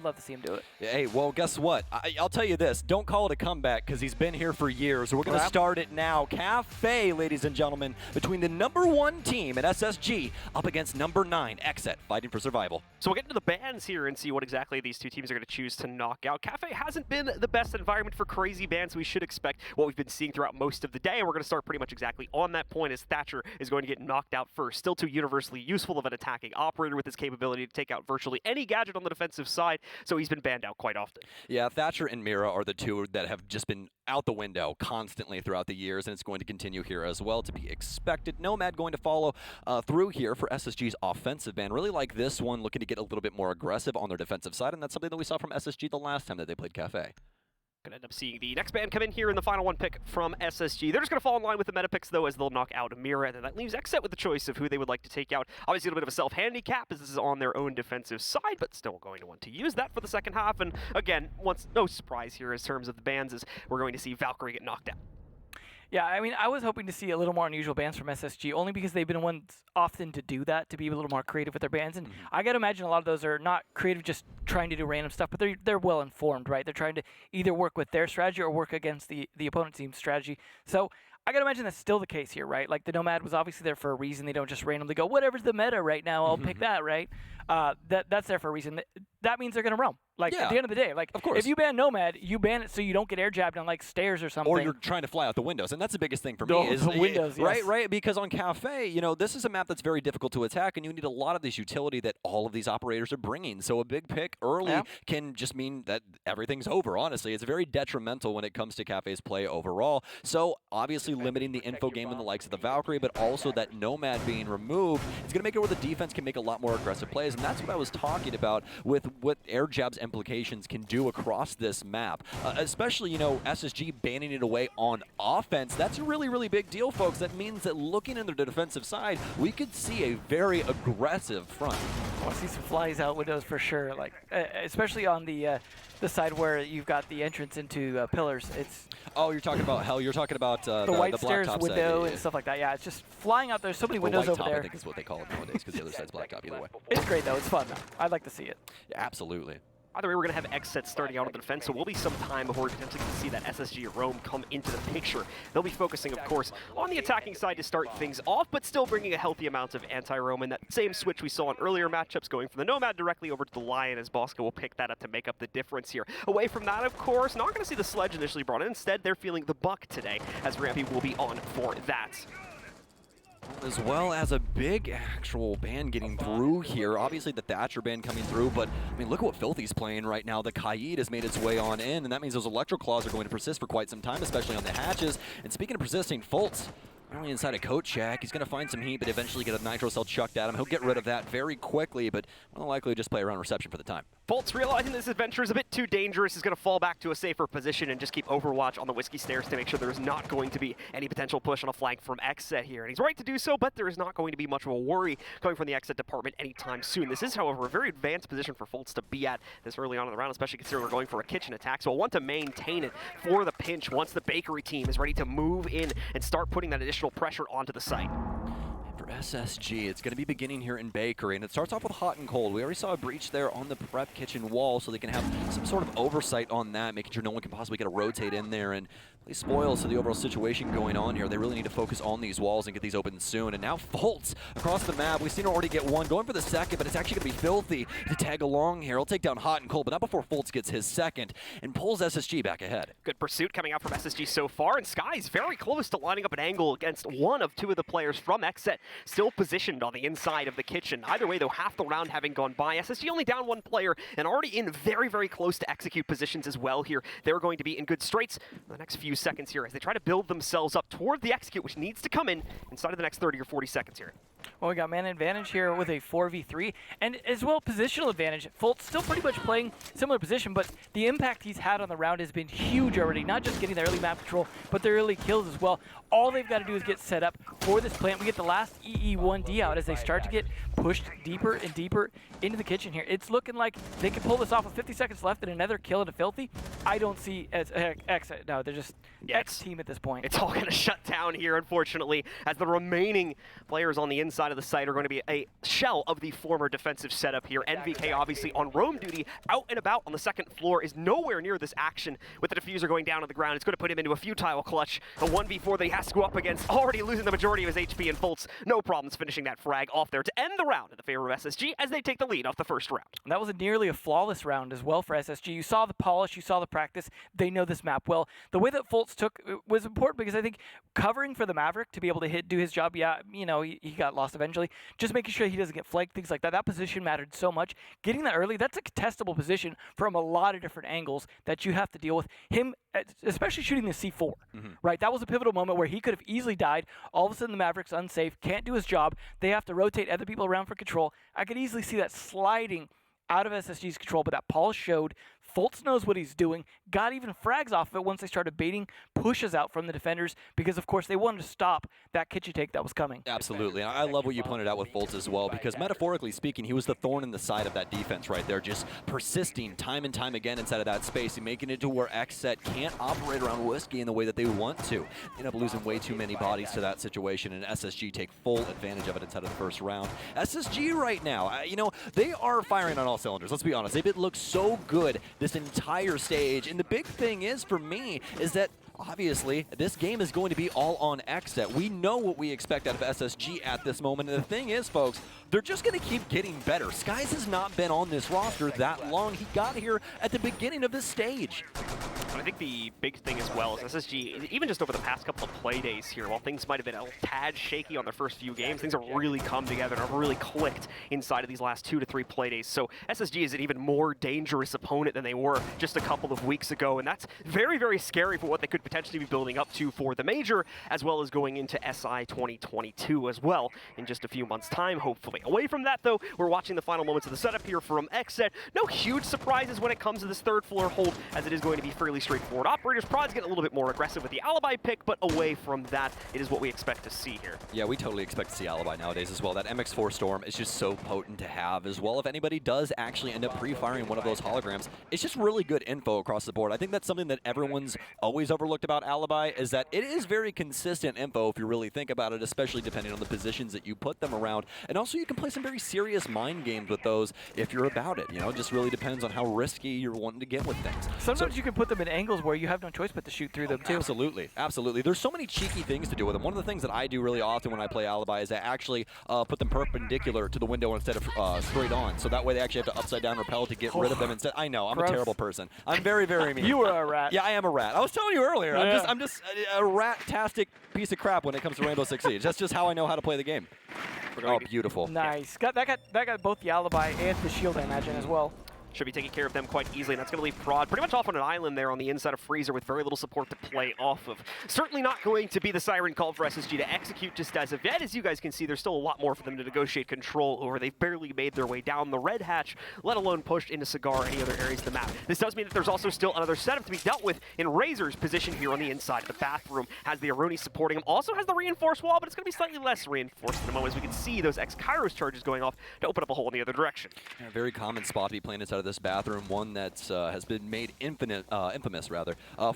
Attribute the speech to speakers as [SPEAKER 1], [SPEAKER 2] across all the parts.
[SPEAKER 1] would love to see him do it.
[SPEAKER 2] Hey, well, guess what? I'll tell you this. Don't call it a comeback because he's been here for years. So we're going to start it now. Cafe, ladies and gentlemen, between the #1 team at SSG up against #9 XSET, fighting for survival.
[SPEAKER 3] So we'll get into the bans here and see what exactly these two teams are going to choose to knock out. Cafe hasn't been the best environment for crazy bans. We should expect what we've been seeing throughout most of the day. And we're going to start pretty much exactly on that point as Thatcher is going to get knocked out first. Still too universally useful of an attacking operator with his capability to take out virtually any gadget on the defensive side. So he's been banned out quite often.
[SPEAKER 2] Yeah, Thatcher and Mira are the two that have just been out the window constantly throughout the years, and it's going to continue here as well to be expected. Nomad going to follow through here for SSG's offensive ban. Really like this one, looking to get a little bit more aggressive on their defensive side, and that's something that we saw from SSG the last time that they played Cafe.
[SPEAKER 3] Going to end up seeing the next ban come in here in the final one pick from SSG. They're just going to fall in line with the meta picks, though, as they'll knock out Mira, and then that leaves XSET with the choice of who they would like to take out. Obviously, a little bit of a self-handicap, as this is on their own defensive side, but still going to want to use that for the second half. And again, no surprise here in terms of the bans, is we're going to see Valkyrie get knocked out.
[SPEAKER 1] Yeah, I mean, I was hoping to see a little more unusual bans from SSG, only because they've been ones often to do that, to be a little more creative with their bans. And I got to imagine a lot of those are not creative, just trying to do random stuff, but they're well informed, right? They're trying to either work with their strategy or work against the opponent team's strategy. So I got to imagine that's still the case here, right? Like, the Nomad was obviously there for a reason. They don't just randomly go, whatever's the meta right now, I'll pick that, right? That's there for a reason. That means they're going to roam. Like, at the end of the day, like,
[SPEAKER 2] of course.
[SPEAKER 1] If you ban Nomad, you ban it so you don't get air jabbed on, like, stairs or something.
[SPEAKER 2] Or you're trying to fly out the windows, and that's the biggest thing for me. Is
[SPEAKER 1] the windows, yes.
[SPEAKER 2] Right, because on Cafe, you know, this is a map that's very difficult to attack, and you need a lot of this utility that all of these operators are bringing. So a big pick early can just mean that everything's over, honestly. It's very detrimental when it comes to Cafe's play overall. So obviously limiting the info game and the likes of the Valkyrie, but also that Nomad being removed, it's going to make it where the defense can make a lot more aggressive plays, and that's what I was talking about with what air jab's implications can do across this map. Especially, you know, SSG banning it away on offense. That's a really, really big deal, folks. That means that looking into the defensive side, we could see a very aggressive front.
[SPEAKER 1] I want to see some flies out windows for sure, like especially on the side where you've got the entrance into pillars. It's
[SPEAKER 2] you're talking about hell. You're talking about
[SPEAKER 1] the white stairs window
[SPEAKER 2] side,
[SPEAKER 1] and stuff like that. Yeah, it's just flying out. There's so many windows over there.
[SPEAKER 2] I think is what they call it nowadays, because the other side's blacktop either way.
[SPEAKER 1] It's great though. It's fun though. I'd like to see it.
[SPEAKER 2] Yeah, absolutely.
[SPEAKER 3] Either way, we're going to have XSET starting out on the defense, so we'll be some time before we potentially see that SSG roam come into the picture. They'll be focusing, of course, on the attacking side to start things off, but still bringing a healthy amount of anti-roam, and that same switch we saw in earlier matchups, going from the Nomad directly over to the Lion, as Bosco will pick that up to make up the difference here. Away from that, of course, not going to see the Sledge initially brought in. Instead, they're feeling the Buck today, as Rampy will be on for that.
[SPEAKER 2] As well as a big actual ban getting through here. Obviously the Thatcher ban coming through, but I mean, look at what Filthy's playing right now. The Kaid has made its way on in, and that means those Electro Claws are going to persist for quite some time, especially on the hatches. And speaking of persisting, Fultz, only inside a coat check. He's going to find some heat, but eventually get a Nitro Cell chucked at him. He'll get rid of that very quickly, but more than likely just play around reception for the time.
[SPEAKER 3] Fultz, realizing this adventure is a bit too dangerous, is going to fall back to a safer position and just keep Overwatch on the Whiskey Stairs to make sure there is not going to be any potential push on a flank from XSET here. And he's right to do so, but there is not going to be much of a worry coming from the XSET department anytime soon. This is, however, a very advanced position for Fultz to be at this early on in the round, especially considering we're going for a kitchen attack. So we'll want to maintain it for the pinch once the Bakery team is ready to move in and start putting that additional pressure onto the site.
[SPEAKER 2] For SSG, it's going to be beginning here in Bakery, and it starts off with hot and cold. We already saw a breach there on the prep kitchen wall, so they can have some sort of oversight on that, making sure no one can possibly get a rotate in there and play spoils to the overall situation going on here. They really need to focus on these walls and get these open soon. And now Fultz across the map. We've seen him already get one, going for the second, but it's actually going to be Filthy to tag along here. He'll take down hot and cold, but not before Fultz gets his second and pulls SSG back ahead.
[SPEAKER 3] Good pursuit coming out from SSG so far, and Sky's very close to lining up an angle against one of two of the players from XSET, still positioned on the inside of the kitchen. Either way, though, half the round having gone by, SSG only down one player and already in very, very close to execute positions as well here. They're going to be in good straits for the next few seconds here as they try to build themselves up toward the execute, which needs to come in inside of the next 30 or 40 seconds here.
[SPEAKER 1] Well, we got man advantage here with a 4v3, and as well positional advantage. Fultz still pretty much playing similar position, but the impact he's had on the round has been huge already, not just getting the early map control, but the early kills as well. All they've got to do is get set up for this plant. We get the last EE1D out as they start to get pushed deeper and deeper into the kitchen here. It's looking like they can pull this off with 50 seconds left and another kill into Filthy. I don't see as X. No, they're just X team at this point.
[SPEAKER 3] It's all going to shut down here, unfortunately, as the remaining players on the inside inside of the site are going to be a shell of the former defensive setup here. NVK obviously on roam duty, out and about on the second floor, is nowhere near this action with the diffuser going down on the ground. It's going to put him into a futile clutch. A 1v4 that he has to go up against, already losing the majority of his HP, and Fultz, no problems finishing that frag off there to end the round in the favor of SSG as they take the lead off the first round.
[SPEAKER 1] And that was nearly a flawless round as well for SSG. You saw the polish, you saw the practice. They know this map well. The way that Fultz took was important because I think covering for the Maverick to be able to do his job, yeah, you know, he got lost eventually. Just making sure he doesn't get flanked, things like that. That position mattered so much. Getting that early, that's a contestable position from a lot of different angles that you have to deal with. Him, especially shooting the C4, right? That was a pivotal moment where he could have easily died. All of a sudden, the Maverick's unsafe, can't do his job. They have to rotate other people around for control. I could easily see that sliding out of SSG's control, but that Paul showed Fultz knows what he's doing, got even frags off of it once they started baiting pushes out from the defenders because, of course, they wanted to stop that kitchen take that was coming.
[SPEAKER 2] Absolutely. And I love what you pointed out with Fultz as well because, metaphorically speaking, he was the thorn in the side of that defense right there, just persisting time and time again inside of that space and making it to where XSET can't operate around Whiskey in the way that they want to. End up losing way too many bodies to that situation, and SSG take full advantage of it inside of the first round. SSG right now, you know, they are firing on all cylinders. Let's be honest. They've looked so good this entire stage. And the big thing is, for me, is that obviously this game is going to be all on XSET. We know what we expect out of SSG at this moment. And the thing is, folks, they're just going to keep getting better. Skies has not been on this roster that long. He got here at the beginning of this stage.
[SPEAKER 3] I think the big thing as well is SSG, even just over the past couple of play days here, while things might have been a tad shaky on their first few games, things have really come together and have really clicked inside of these last 2 to 3 play days. So SSG is an even more dangerous opponent than they were just a couple of weeks ago, and that's very, very scary for what they could potentially be building up to for the Major, as well as going into SI 2022 as well in just a few months' time, hopefully. Away from that, though, we're watching the final moments of the setup here from XSET. No huge surprises when it comes to this third floor hold, as it is going to be fairly straightforward. Operators probably get a little bit more aggressive with the Alibi pick, but away from that, it is what we expect to see here.
[SPEAKER 2] Yeah, we totally expect to see Alibi nowadays as well. That MX4 Storm is just so potent to have as well. If anybody does actually end up pre-firing one of those holograms, it's just really good info across the board. I think that's something that everyone's always overlooked about Alibi, is that it is very consistent info if you really think about it, especially depending on the positions that you put them around. And also you can play some very serious mind games with those if you're about it. You know, it just really depends on how risky you're wanting to get with things.
[SPEAKER 1] Sometimes you can put them in angles where you have no choice but to shoot through them too.
[SPEAKER 2] Absolutely, absolutely. There's so many cheeky things to do with them. One of the things that I do really often when I play Alibi is I actually put them perpendicular to the window instead of straight on. So that way they actually have to upside down repel to get rid of them instead. I know, I'm a terrible person. I'm very, very mean.
[SPEAKER 1] You are a rat.
[SPEAKER 2] Yeah, I am a rat. I was telling you earlier.
[SPEAKER 1] Yeah.
[SPEAKER 2] I'm just a rat-tastic piece of crap when it comes to Rainbow Six Siege. That's just how I know how to play the game. Oh, beautiful.
[SPEAKER 1] Nice. That got both the Alibi and the shield, I imagine, as well.
[SPEAKER 3] Should be taking care of them quite easily, and that's going to leave Prod pretty much off on an island there on the inside of Freezer with very little support to play off of. Certainly not going to be the siren call for SSG to execute just as of yet. As you guys can see, there's still a lot more for them to negotiate control over. They've barely made their way down the red hatch, let alone pushed into Cigar or any other areas of the map. This does mean that there's also still another setup to be dealt with in Razor's position here on the inside of the bathroom. Has the Aruni supporting him, also has the reinforced wall, but it's going to be slightly less reinforced in a moment as we can see those X-Kairos charges going off to open up a hole in the other direction.
[SPEAKER 2] Yeah, a very common spot to be playing inside of this bathroom. One that has been made infamous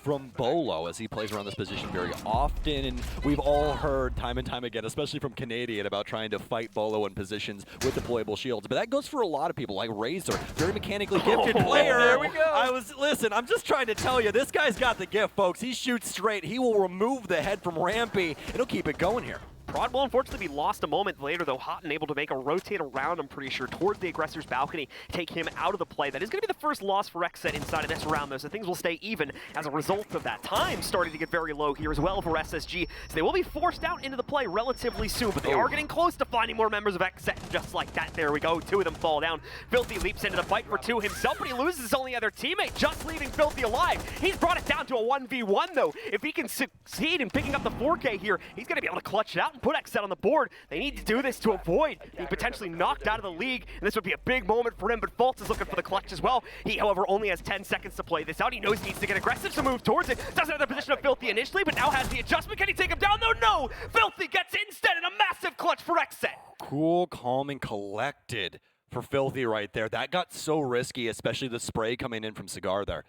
[SPEAKER 2] from Bolo, as he plays around this position very often. And we've all heard time and time again, especially from Canadian, about trying to fight Bolo in positions with deployable shields. But that goes for a lot of people, like Razor, very mechanically gifted player.
[SPEAKER 1] There we go.
[SPEAKER 2] Listen, I'm just trying to tell you, this guy's got the gift, folks. He shoots straight. He will remove the head from Rampy. It'll keep it going here.
[SPEAKER 3] Prod will unfortunately be lost a moment later, though. Hot and able to make a rotate around, I'm pretty sure, towards the aggressor's balcony, take him out of the play. That is going to be the first loss for XSET inside of this round, though, so things will stay even as a result of that. Time starting to get very low here as well for SSG, so they will be forced out into the play relatively soon, but they are getting close to finding more members of XSET just like that. There we go. 2 of them fall down. Filthy leaps into the fight for 2 himself, but he loses his only other teammate, just leaving Filthy alive. He's brought it down to a 1v1, though. If he can succeed in picking up the 4K here, he's going to be able to clutch it out and put XSET on the board. They need to do this to avoid being potentially knocked out of the league, and this would be a big moment for him, but Fultz is looking for the clutch as well. He, however, only has 10 seconds to play this out. He knows he needs to get aggressive to move towards it. Doesn't have the position of Filthy initially, but now has the adjustment. Can he take him down? No! Filthy gets instead in a massive clutch for XSET.
[SPEAKER 2] Cool, calm, and collected for Filthy right there. That got so risky, especially the spray coming in from Cigar there.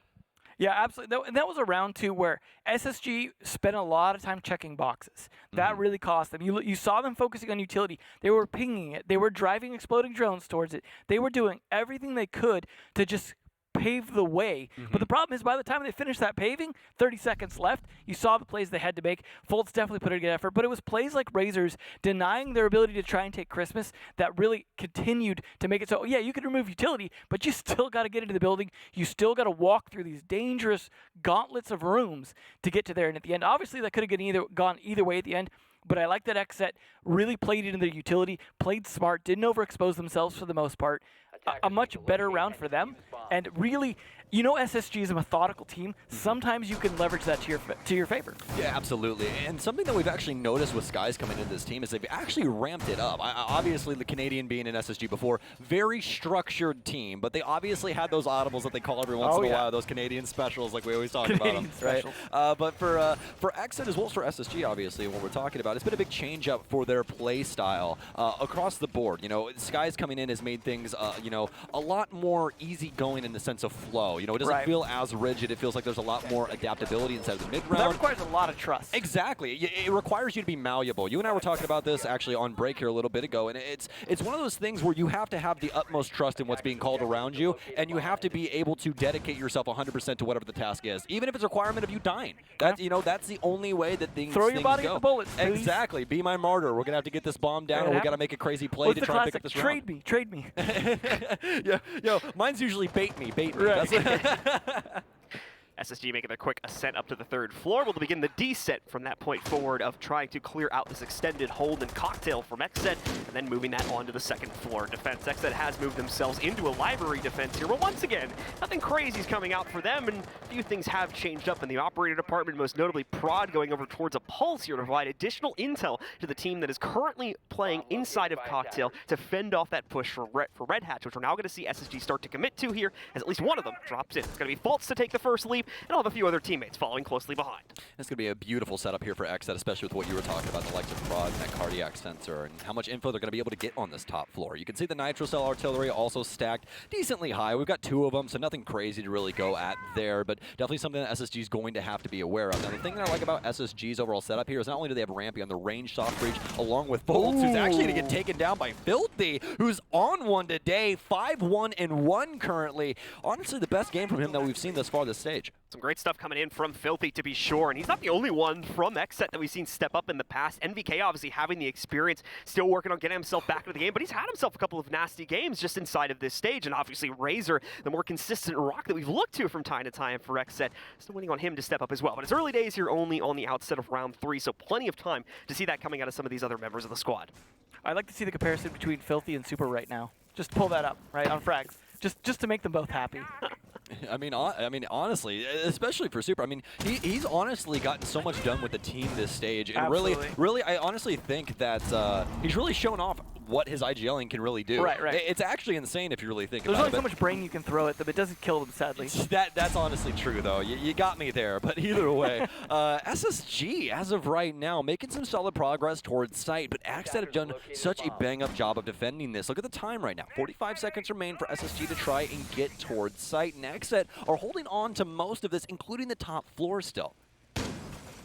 [SPEAKER 1] Yeah, absolutely. And that was a round two where SSG spent a lot of time checking boxes. That really cost them. You saw them focusing on utility. They were pinging it. They were driving exploding drones towards it. They were doing everything they could to just pave the way. But the problem is, by the time they finished that paving, 30 seconds left, you saw the plays they had to make. Fultz definitely put in a good effort, but it was plays like Razor's denying their ability to try and take Christmas that really continued to make it so, yeah, you can remove utility, but you still got to get into the building. You still got to walk through these dangerous gauntlets of rooms to get to there. And at the end, obviously, that could have gone either way at the end. But I like that XSET really played into their utility, played smart, didn't overexpose themselves for the most part. A much better round for them. And really, you know, SSG is a methodical team. Sometimes you can leverage that to your favor.
[SPEAKER 2] Yeah, absolutely. And something that we've actually noticed with Skies coming into this team is they've actually ramped it up. Obviously, the Canadian being in SSG before, very structured team, but they obviously had those audibles that they call every once in a while, those Canadian specials like we always talk about them, right? But for XSET as well as for SSG, obviously, what we're talking about, it's been a big change up for their play style across the board. You know, Skies coming in has made things, you know, a lot more easygoing in the sense of flow. You know, it doesn't feel as rigid. It feels like there's a lot more adaptability inside of the mid-round.
[SPEAKER 1] That requires a lot of trust.
[SPEAKER 2] Exactly. It requires you to be malleable. You and I were talking about this actually on break here a little bit ago, and it's one of those things where you have to have the utmost trust in what's being called around you, and you have to be able to dedicate yourself 100% to whatever the task is, even if it's a requirement of you dying. That's, you know, that's the only way that things
[SPEAKER 1] Throw your body
[SPEAKER 2] go.
[SPEAKER 1] at the bullets, please.
[SPEAKER 2] Exactly. Be my martyr. We're going to have to get this bomb down, or we got to make a crazy play to try and pick up this
[SPEAKER 1] Trade
[SPEAKER 2] round.
[SPEAKER 1] me. Trade me.
[SPEAKER 2] Yeah, yo, mine's usually bait me.
[SPEAKER 1] Right.
[SPEAKER 3] SSG making their quick ascent up to the third floor. Will begin the descent from that point forward of trying to clear out this extended hold and cocktail from XSET, and then moving that onto the second floor defense. XSET has moved themselves into a library defense here, but once again, nothing crazy is coming out for them, and a few things have changed up in the operator department, most notably Prod going over towards a Pulse here to provide additional intel to the team that is currently playing inside of Cocktail to fend off that push for Red Hatch, which we're now going to see SSG start to commit to here, as at least one of them drops in. It's going to be Fultz to take the first leap, and I'll have a few other teammates following closely behind.
[SPEAKER 2] It's going to be a beautiful setup here for XSET, especially with what you were talking about, the likes of Prod and that cardiac sensor, and how much info they're going to be able to get on this top floor. You can see the Nitro Cell artillery also stacked decently high. We've got two of them, so nothing crazy to really go at there, but definitely something that SSG is going to have to be aware of. Now, the thing that I like about SSG's overall setup here is not only do they have Rampy on the range soft breach, along with Fultz, who's actually going to get taken down by Filthy, who's on one today, 5-1-1 currently. Honestly, the best game from him that we've seen thus far this stage.
[SPEAKER 3] Some great stuff coming in from Filthy, to be sure, and he's not the only one from XSET that we've seen step up in the past. NVK obviously having the experience, still working on getting himself back into the game, but he's had himself a couple of nasty games just inside of this stage, and obviously Razor, the more consistent rock that we've looked to from time to time for XSET, still waiting on him to step up as well. But it's early days here, only on the outset of round 3, so plenty of time to see that coming out of some of these other members of the squad.
[SPEAKER 1] I'd like to see the comparison between Filthy and Super right now. Just pull that up, right, on frags. Just to make them both happy.
[SPEAKER 2] I mean, honestly, especially for Super. I mean, he's honestly gotten so much done with the team this stage, and really, I honestly think that he's really shown off what his IGLing can really do.
[SPEAKER 1] Right.
[SPEAKER 2] It's actually insane if you really think
[SPEAKER 1] There's
[SPEAKER 2] about it.
[SPEAKER 1] There's only so much brain you can throw at them. It doesn't kill them, sadly.
[SPEAKER 2] That's honestly true, though. You got me there. But either way, SSG, as of right now, making some solid progress towards site, but XSET have done such a bang-up job of defending this. Look at the time right now. 45 seconds remain for SSG to try and get towards site, and XSET are holding on to most of this, including the top floor still.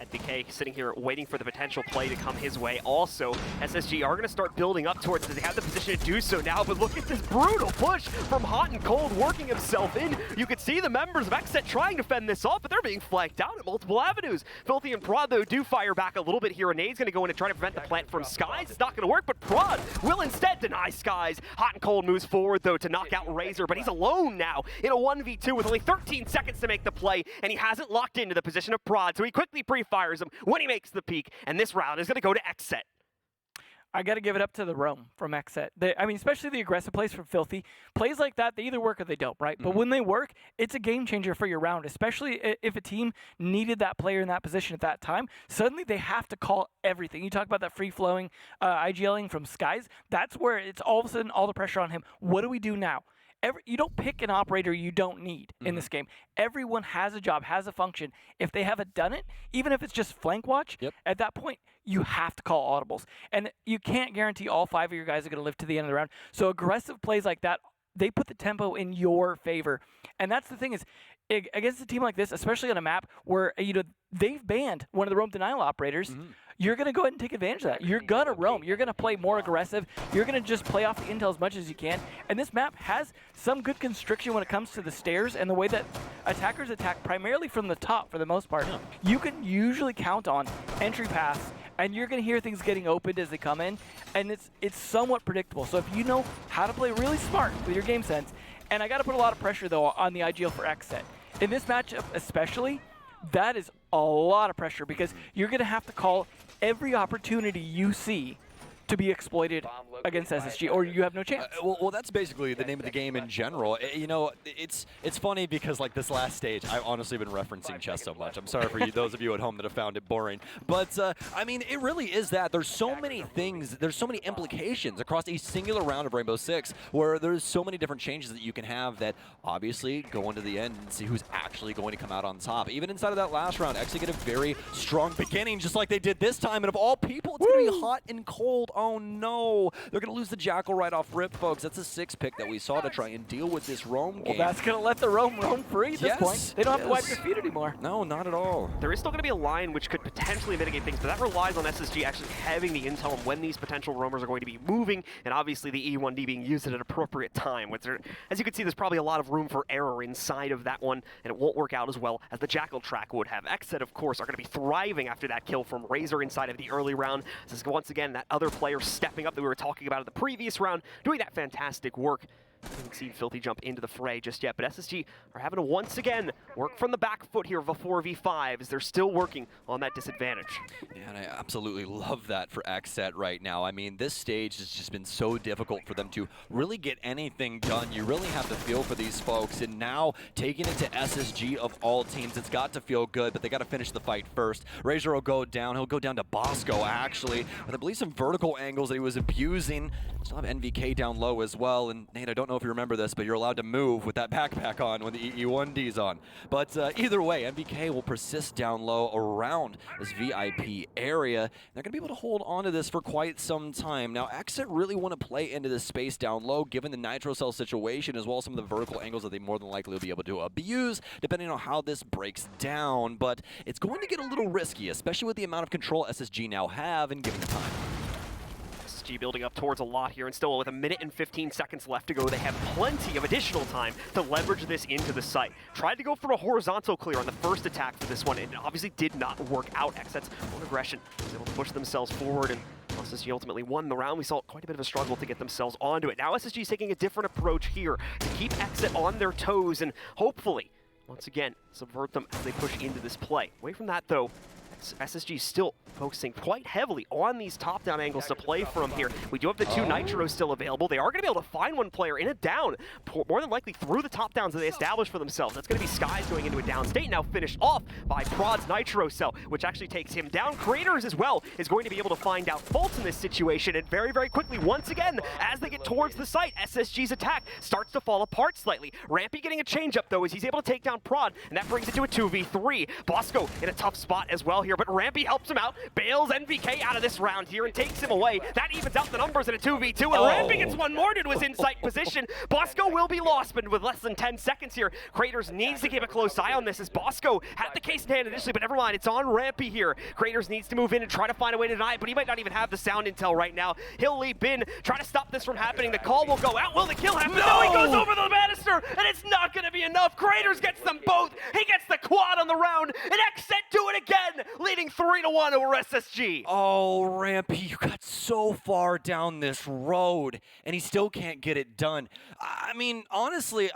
[SPEAKER 3] NBK sitting here waiting for the potential play to come his way. Also, SSG are going to start building up towards it. They have the position to do so now, but look at this brutal push from Hot and Cold working himself in. You could see the members of XSET trying to fend this off, but they're being flanked down at multiple avenues. Filthy and Prod, though, do fire back a little bit here. Nade's going to go in and try to prevent the plant from Skies. It's not going to work, but Prod will instead deny Skies. Hot and Cold moves forward, though, to knock out Razor, but he's alone now in a 1v2 with only 13 seconds to make the play, and he hasn't locked into the position of Prod, so he quickly pre-fires him when he makes the peak, and this round is going to go to XSET.
[SPEAKER 1] I got to give it up to the roam from XSET. I mean, especially the aggressive plays from Filthy. Plays like that, they either work or they don't, right? But when they work, it's a game changer for your round, especially if a team needed that player in that position at that time. Suddenly, they have to call everything. You talk about that free-flowing IGLing from Skies. That's where it's all of a sudden all the pressure on him. What do we do now? You don't pick an operator you don't need in this game. Everyone has a job, has a function. If they haven't done it, even if it's just flank watch, at that point, you have to call audibles. And you can't guarantee all 5 of your guys are going to live to the end of the round. So aggressive plays like that they put the tempo in your favor. And that's the thing is, against a team like this, especially on a map where, they've banned one of the roam denial operators, you're going to go ahead and take advantage of that. You're going to roam. You're going to play more aggressive. You're going to just play off the intel as much as you can. And this map has some good constriction when it comes to the stairs and the way that attackers attack primarily from the top for the most part. You can usually count on entry paths, and you're going to hear things getting opened as they come in, and it's somewhat predictable. So if you know how to play really smart with your game sense, and I got to put a lot of pressure, though, on the IGL for XSET. In this matchup especially, that is a lot of pressure because you're going to have to call every opportunity you see to be exploited against SSG, or you have no chance.
[SPEAKER 2] Well, that's basically the name of the game in general. It's funny because like this last stage, I've honestly been referencing chess so much. I'm sorry for those of you at home that have found it boring. But, I mean, it really is that. There's so many things, there's so many implications across a singular round of Rainbow Six where there's so many different changes that you can have that obviously go into the end and see who's actually going to come out on top. Even inside of that last round, actually get a very strong beginning just like they did this time. And of all people, it's going to be hot and cold. Oh, no. They're going to lose the Jackal right off rip, folks. That's a 6 pick that we saw to try and deal with this roam game.
[SPEAKER 1] Well, that's going to let the roam free at this point. They don't have to wipe their feet anymore.
[SPEAKER 2] No, not at all.
[SPEAKER 3] There is still going to be a line which could potentially mitigate things, but that relies on SSG actually having the intel on when these potential roamers are going to be moving, and obviously the E1D being used at an appropriate time. As you can see, there's probably a lot of room for error inside of that one, and it won't work out as well as the Jackal track would have. XSET, of course, are going to be thriving after that kill from Razor inside of the early round. This is once again that other player stepping up that we were talking about in the previous round, doing that fantastic work. I haven't seen Filthy jump into the fray just yet, but SSG are having to once again work from the back foot here of a 4v5 as they're still working on that disadvantage.
[SPEAKER 2] Yeah, and I absolutely love that for XSET right now. I mean, this stage has just been so difficult for them to really get anything done. You really have to feel for these folks, and now taking it to SSG of all teams, it's got to feel good, but they got to finish the fight first. Razor will go down. He'll go down to Bosco, actually, with I believe some vertical angles that he was abusing. Still have NVK down low as well, and Nate, I don't know if you remember this, but you're allowed to move with that backpack on when the E1D's on. But either way, NVK will persist down low around this VIP area. They're going to be able to hold on to this for quite some time. Now, XSET really want to play into this space down low, given the Nitro Cell situation, as well as some of the vertical angles that they more than likely will be able to abuse, depending on how this breaks down. But it's going to get a little risky, especially with the amount of control SSG now have and given the time.
[SPEAKER 3] Building up towards a lot here, and still with 1 minute and 15 seconds left to go, they have plenty of additional time to leverage this into the site. Tried to go for a horizontal clear on the first attack for this one, and obviously did not work out. XSET's own aggression was able to push themselves forward, and SSG ultimately won the round. We saw quite a bit of a struggle to get themselves onto it. Now SSG is taking a different approach here to keep XSET on their toes and hopefully, once again, subvert them as they push into this play. Away from that, though, SSG is still focusing quite heavily on these top-down angles to play from here. We do have the 2 Nitros still available. They are going to be able to find one player in a down, more than likely through the top-downs that they established for themselves. That's going to be Skies going into a down state, now finished off by Prod's Nitro Cell, which actually takes him down. Creators as well is going to be able to find out faults in this situation, and very, very quickly, once again, as they get towards the site, SSG's attack starts to fall apart slightly. Rampy getting a change-up, though, as he's able to take down Prod, and that brings it to a 2v3. Bosco in a tough spot as well here, but Rampy helps him out, bails NVK out of this round here and takes him away. That evens out the numbers in a 2v2, and Rampy gets one more into his insight position. Bosco will be lost, but with less than 10 seconds here, Craters needs to keep a close eye on this as Bosco had the case in hand initially, but never mind, it's on Rampy here. Craters needs to move in and try to find a way to deny it, but he might not even have the sound intel right now. He'll leap in, try to stop this from happening. The call will go out. Will the kill happen? No, he goes over the banister, and it's not going to be enough. Craters gets them both. He gets the quad on the round, and XSET do it again, leading 3-1 over SSG.
[SPEAKER 2] Oh, Rampy, you got so far down this road, and he still can't get it done. I mean, honestly,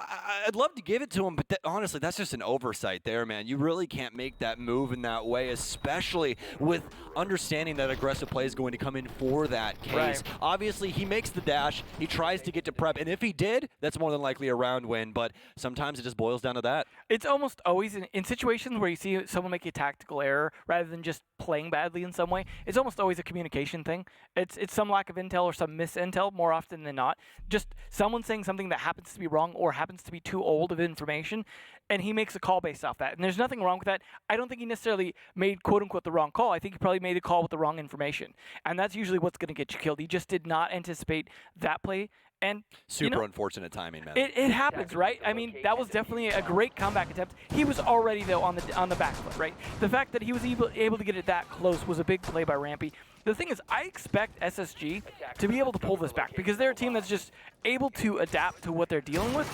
[SPEAKER 2] I'd love to give it to him, but honestly, that's just an oversight there, man. You really can't make that move in that way, especially with understanding that aggressive play is going to come in for that case.
[SPEAKER 1] Right.
[SPEAKER 2] Obviously, he makes the dash, he tries to get to prep, and if he did, that's more than likely a round win, but sometimes it just boils down to that.
[SPEAKER 1] It's almost always in situations where you see someone make a tactical error rather than just playing badly in some way, it's almost always a communication thing. It's some lack of intel or some misintel more often than not. Just someone saying something that happens to be wrong or happens to be too old of information, and he makes a call based off that. And there's nothing wrong with that. I don't think he necessarily made quote-unquote the wrong call. I think he probably made a call with the wrong information. And that's usually what's going to get you killed. He just did not anticipate that play, And
[SPEAKER 2] Super unfortunate timing, man.
[SPEAKER 1] It happens, right? I mean, that was definitely a great comeback attempt. He was already, though, on the back foot, right? The fact that he was able to get it that close was a big play by Rampy. The thing is, I expect SSG to be able to pull this back because they're a team that's just able to adapt to what they're dealing with.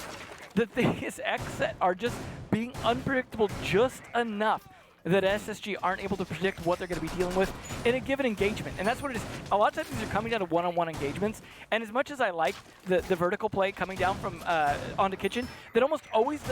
[SPEAKER 1] The thing is, XSET are just being unpredictable just enough that SSG aren't able to predict what they're going to be dealing with in a given engagement. And that's what it is. A lot of times these are coming down to one-on-one engagements, and as much as I like the vertical play coming down from onto Kitchen, that almost always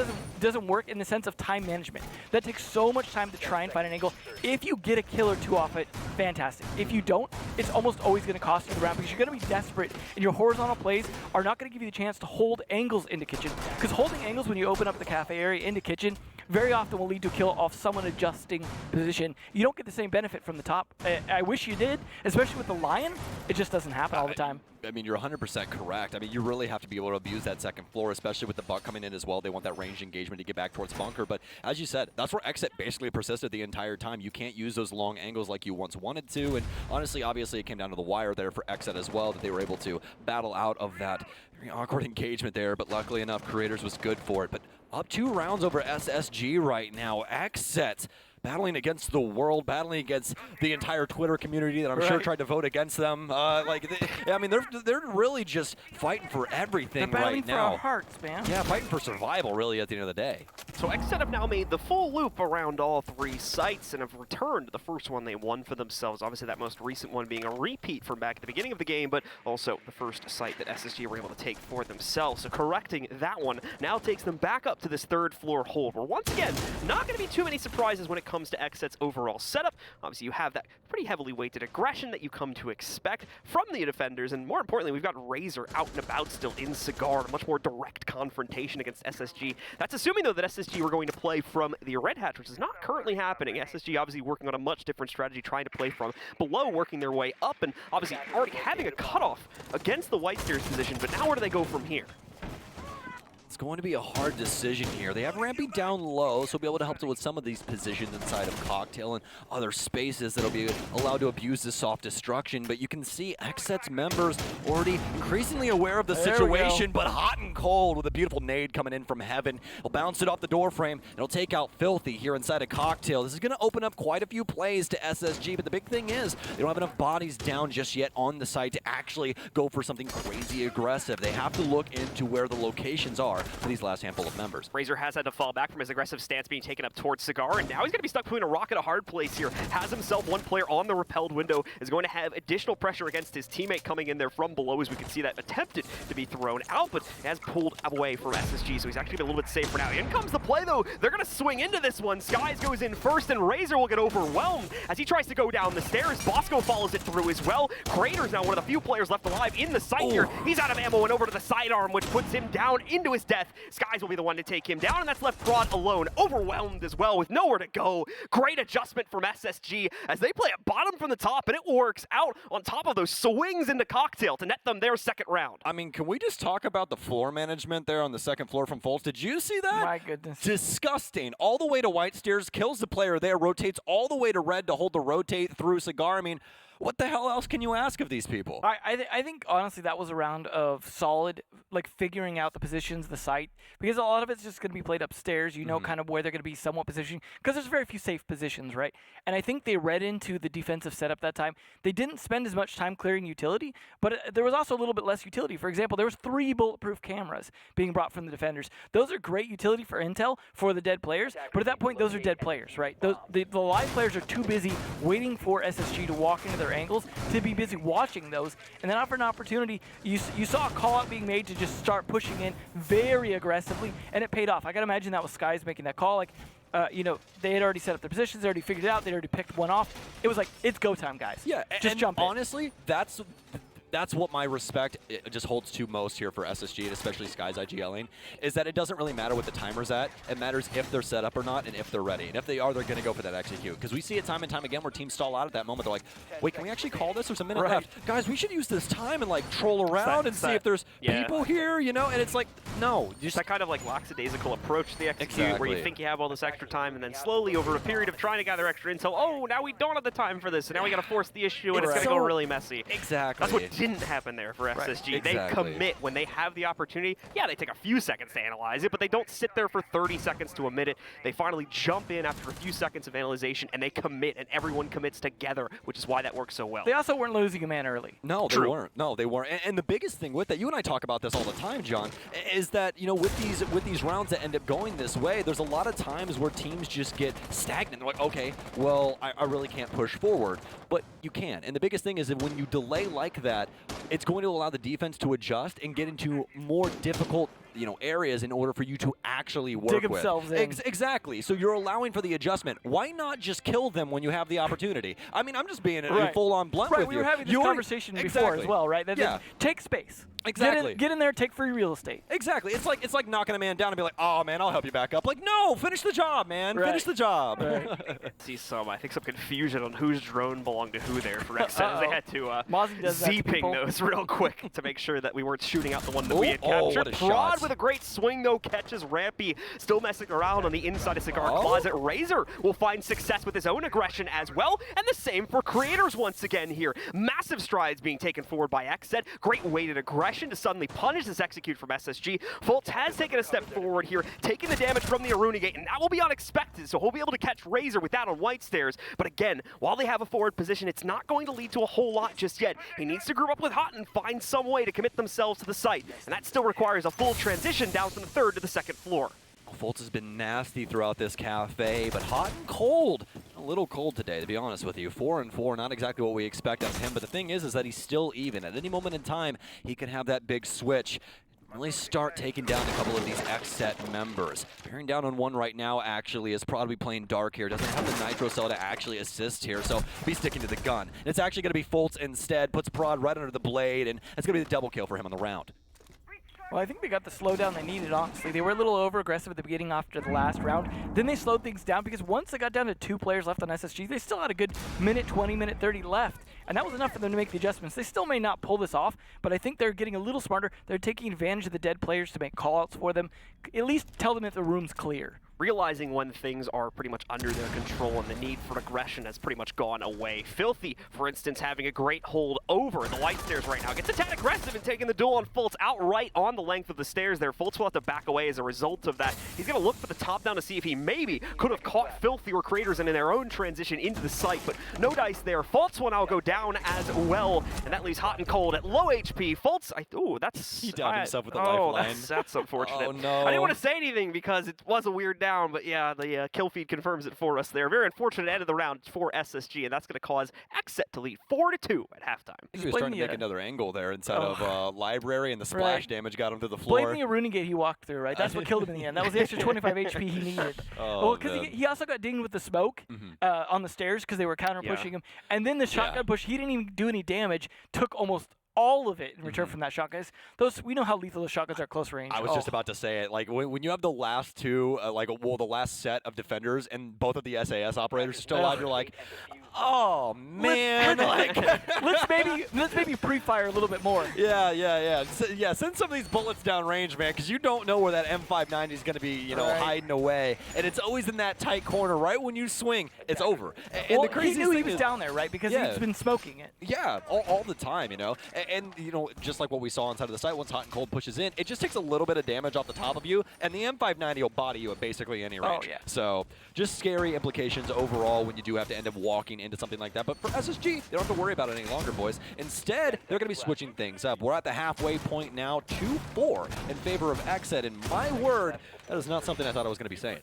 [SPEAKER 1] doesn't work in the sense of time management. That takes so much time to try and find an angle. If you get a kill or two off it, fantastic. If you don't, it's almost always going to cost you the round because you're going to be desperate, and your horizontal plays are not going to give you the chance to hold angles into Kitchen, because holding angles when you open up the cafe area into Kitchen very often will lead to a kill off someone adjusting position. You don't get the same benefit from the top. I wish you did, especially with the Lion. It just doesn't happen all the time.
[SPEAKER 2] I mean, you're 100% correct. I mean, you really have to be able to abuse that second floor, especially with the Buck coming in as well. They want that ranged engagement to get back towards Bunker. But as you said, that's where XSET basically persisted the entire time. You can't use those long angles like you once wanted to. And honestly, obviously, it came down to the wire there for XSET as well, that they were able to battle out of that very awkward engagement there. But luckily enough, Creators was good for it. But up 2 rounds over SSG right now. XSET battling against the world, battling against the entire Twitter community that I'm sure tried to vote against them. I mean, they're really just fighting for everything right now.
[SPEAKER 1] They're battling for our hearts, man.
[SPEAKER 2] Yeah, fighting for survival, really, at the end of the day.
[SPEAKER 3] So XSET have now made the full loop around all 3 sites and have returned to the first one they won for themselves. Obviously, that most recent one being a repeat from back at the beginning of the game, but also the first site that SSG were able to take for themselves. So correcting that one now takes them back up to this 3rd floor hold, where once again, not going to be too many surprises when it comes to XSET's overall setup. Obviously, you have that pretty heavily weighted aggression that you come to expect from the defenders, and more importantly, we've got Razor out and about still in Cigar, a much more direct confrontation against SSG. That's assuming, though, that SSG were going to play from the Red Hatch, which is not currently happening. SSG obviously working on a much different strategy, trying to play from below, working their way up, and obviously already having a cutoff against the White Stairs position, but now where do they go from here?
[SPEAKER 2] It's going to be a hard decision here. They have Rampy down low, so we'll be able to help with some of these positions inside of Cocktail and other spaces that'll be allowed to abuse the soft destruction. But you can see XSET's members already increasingly aware of the situation, but hot and cold with a beautiful nade coming in from heaven. He'll bounce it off the door frame. It'll take out Filthy here inside of Cocktail. This is going to open up quite a few plays to SSG, but the big thing is they don't have enough bodies down just yet on the site to actually go for something crazy aggressive. They have to look into where the locations are for these last handful of members.
[SPEAKER 3] Razor has had to fall back from his aggressive stance being taken up towards Cigar, and now he's going to be stuck between a rock and a hard place here. Has himself one player on the repelled window, is going to have additional pressure against his teammate coming in there from below, as we can see that attempted to be thrown out, but has pulled away from SSG, so he's actually been a little bit safer now. In comes the play, though. They're going to swing into this one. Skies goes in first, and Razor will get overwhelmed as he tries to go down the stairs. Bosco follows it through as well. Crater's now one of the few players left alive in the site here. He's out of ammo and over to the sidearm, which puts him down into his death. Skies will be the one to take him down, and that's left Broad alone, overwhelmed as well with nowhere to go. Great adjustment from SSG as they play a bottom from the top, and it works out on top of those swings into Cocktail to net them their 2nd round.
[SPEAKER 2] I mean, can we just talk about the floor management there on the 2nd floor from Fultz? Did you see that?
[SPEAKER 1] My goodness.
[SPEAKER 2] Disgusting. All the way to White Stairs, kills the player there, rotates all the way to Red to hold the rotate through Cigar. I mean, what the hell else can you ask of these people?
[SPEAKER 1] I think, honestly, that was a round of solid, like, figuring out the positions, the site, because a lot of it's just going to be played upstairs. You know kind of where they're going to be somewhat positioned, because there's very few safe positions, right? And I think they read into the defensive setup that time. They didn't spend as much time clearing utility, but there was also a little bit less utility. For example, there was 3 bulletproof cameras being brought from the defenders. Those are great utility for intel for the dead players, but at that point, those are dead players, right? The live players are too busy waiting for SSG to walk into their angles to be busy watching those, and then after an opportunity, you saw a call out being made to just start pushing in very aggressively, and it paid off. I gotta imagine that was Skies making that call. Like, you know, they had already set up their positions, they already figured it out, they already picked one off. It was like, it's go time, guys.
[SPEAKER 2] Yeah,
[SPEAKER 1] just jump in.
[SPEAKER 2] Honestly, that's what my respect just holds to most here for SSG, and especially Sky's IGLing, is that it doesn't really matter what the timer's at. It matters if they're set up or not, and if they're ready. And if they are, they're going to go for that execute. Because we see it time and time again where teams stall out at that moment. They're like, wait, can we actually call this? There's a minute left. Guys, we should use this time and, like, troll around and see if there's people here, you know? And it's like, no.
[SPEAKER 3] Just that kind of, like, lackadaisical approach to the execute, where you think you have all this extra time, and then slowly, over a period of trying to gather extra intel, oh, now we don't have the time for this, and now we got to force the issue, and it's going to go really messy.
[SPEAKER 2] Exactly.
[SPEAKER 3] That's what didn't happen there for SSG.
[SPEAKER 2] Right.
[SPEAKER 3] They
[SPEAKER 2] Exactly.
[SPEAKER 3] commit when they have the opportunity. Yeah, they take a few seconds to analyze it, but they don't sit there for 30 seconds to omit it. They finally jump in after a few seconds of analyzation, and they commit, and everyone commits together, which is why that works so well.
[SPEAKER 1] They also weren't losing a man early.
[SPEAKER 2] No, they
[SPEAKER 3] True.
[SPEAKER 2] weren't. No, they weren't. And the biggest thing with that, you and I talk about this all the time, John, is that, you know, with these rounds that end up going this way, there's a lot of times where teams just get stagnant. They're like, okay, well, I really can't push forward, but you can. And the biggest thing is that when you delay like that, it's going to allow the defense to adjust and get into more difficult, you know, areas in order for you to actually work
[SPEAKER 1] Dig
[SPEAKER 2] with.
[SPEAKER 1] themselves in.
[SPEAKER 2] Exactly. So you're allowing for the adjustment. Why not just kill them when you have the opportunity? I mean, I'm just being
[SPEAKER 1] Right.
[SPEAKER 2] full-on blunt
[SPEAKER 1] Right,
[SPEAKER 2] with
[SPEAKER 1] we
[SPEAKER 2] you.
[SPEAKER 1] were having this
[SPEAKER 2] You're-
[SPEAKER 1] conversation before
[SPEAKER 2] Exactly.
[SPEAKER 1] as well, right? That
[SPEAKER 2] Yeah.
[SPEAKER 1] take space.
[SPEAKER 2] Exactly.
[SPEAKER 1] Get in there, take free real estate.
[SPEAKER 2] Exactly. It's like knocking a man down and be like, oh man, I'll help you back up. Like, no, finish the job, man.
[SPEAKER 1] Right.
[SPEAKER 2] Finish the job.
[SPEAKER 1] Right.
[SPEAKER 3] See some, I think, some confusion on whose drone belonged to who there for XSET. As they had to
[SPEAKER 1] Mozzie does that to
[SPEAKER 3] Z-ping
[SPEAKER 1] people.
[SPEAKER 3] those real quick to make sure that we weren't shooting out the one that we had
[SPEAKER 2] Oh,
[SPEAKER 3] captured.
[SPEAKER 2] what a
[SPEAKER 3] Prod
[SPEAKER 2] shot.
[SPEAKER 3] with a great swing, though, catches Rampy, still messing around on the inside of Cigar
[SPEAKER 2] Oh.
[SPEAKER 3] Closet. Razor will find success with his own aggression as well, and the same for Creators once again here. Massive strides being taken forward by XSET. Great weighted aggression to suddenly punish this execute from SSG. Fultz has taken a step forward here, taking the damage from the Aruna Gate, and that will be unexpected, so he'll be able to catch Razor with that on White Stairs. But again, while they have a forward position, it's not going to lead to a whole lot just yet. He needs to group up with Hot and find some way to commit themselves to the site, and that still requires a full transition down from the third to the second floor.
[SPEAKER 2] Fultz has been nasty throughout this cafe, but hot and cold. A little cold today, to be honest with you. 4-4, not exactly what we expect of him, but the thing is that he's still even. At any moment in time, he can have that big switch. Really start taking down a couple of these XSET members. Bearing down on one right now, actually, is probably playing dark here. Doesn't have the Nitro Cell to actually assist here, so be sticking to the gun. And it's actually going to be Fultz instead. Puts Prod right under the blade, and that's going to be the double kill for him on the round.
[SPEAKER 1] Well, I think they got the slowdown they needed, honestly. They were a little over-aggressive at the beginning after the last round. Then they slowed things down because once they got down to 2 players left on SSG, they still had a good minute 20, minute 30 left. And that was enough for them to make the adjustments. They still may not pull this off, but I think they're getting a little smarter. They're taking advantage of the dead players to make callouts for them. At least tell them if the room's clear.
[SPEAKER 3] Realizing when things are pretty much under their control and the need for aggression has pretty much gone away. Filthy, for instance, having a great hold over the White Stairs right now. Gets a tad aggressive and taking the duel on Fultz outright on the length of the stairs there. Fultz will have to back away as a result of that. He's going to look for the top down to see if he maybe could have caught Filthy or Creators and in their own transition into the site, but no dice there. Fultz will now go down as well, and that leaves Hot and Cold at low HP. Fultz, that's...
[SPEAKER 2] He downed himself with a lifeline.
[SPEAKER 3] That's unfortunate.
[SPEAKER 2] Oh, no.
[SPEAKER 3] I didn't want to say anything because it was a weird down, but yeah, the kill feed confirms it for us there. Very unfortunate end of the round for SSG, and that's going to cause XSET to lead 4-2 at halftime.
[SPEAKER 2] He was trying to make another angle there inside of Library, and the splash damage got him to the floor.
[SPEAKER 1] Blame the Aruna Gate he walked through, right? That's what killed him in the end. That was the extra 25 HP he needed.
[SPEAKER 2] Oh,
[SPEAKER 1] because he also got dinged with the smoke on the stairs because they were counter-pushing him. And then the shotgun push, he didn't even do any damage, took almost all of it in return from that shotgun. We know how lethal those shotguns are close range.
[SPEAKER 2] I was just about to say it. Like when you have the last two, the last set of defenders, and both of the SAS operators are still alive, you're like, oh man,
[SPEAKER 1] let's maybe pre-fire a little bit more.
[SPEAKER 2] Yeah. Send some of these bullets down range, man, because you don't know where that M590 is going to be, hiding away, and it's always in that tight corner. Right when you swing, it's over. And the craziest
[SPEAKER 1] he knew he
[SPEAKER 2] thing
[SPEAKER 1] was
[SPEAKER 2] is,
[SPEAKER 1] down there, right? Because he's been smoking it.
[SPEAKER 2] Yeah, all the time, And just like what we saw inside of the site, once Hot and Cold pushes in, it just takes a little bit of damage off the top of you, and the M590 will body you at basically any range.
[SPEAKER 1] Oh, yeah.
[SPEAKER 2] So just scary implications overall when you do have to end up walking into something like that. But for SSG, they don't have to worry about it any longer, boys. Instead, they're going to be switching things up. We're at the halfway point now, 2-4 in favor of XSET, and my word, that is not something I thought I was going to be saying.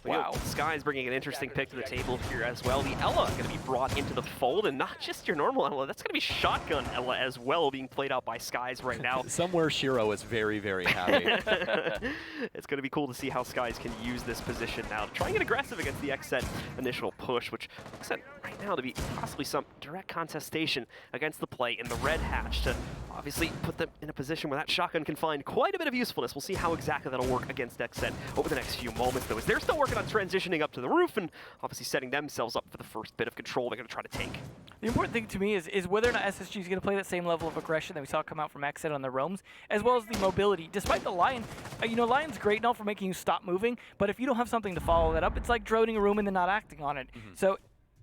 [SPEAKER 3] Wow. Sky's bringing an interesting pick to the table here as well. The Ella going to be brought into the fold, and not just your normal Ella. That's going to be Shotgun Ella as well, being played out by Skies right now.
[SPEAKER 2] Somewhere Shiro is very, very happy.
[SPEAKER 3] It's going to be cool to see how Skies can use this position now to try and get aggressive against the XSET initial push, which looks like right now to be possibly some direct contestation against the play in the red hatch to obviously put them in a position where that shotgun can find quite a bit of usefulness. We'll see how exactly that'll work against XSET over the next few moments, though, as they're still working on transitioning up to the roof and obviously setting themselves up for the first bit of control they're going to try to take.
[SPEAKER 1] The important thing to me is whether or not SSG is going to play that same level of aggression that we saw come out from XSET on the roams, as well as the mobility. Despite the Lion, Lion's great and all for making you stop moving, but if you don't have something to follow that up, it's like droning a room and then not acting on it. So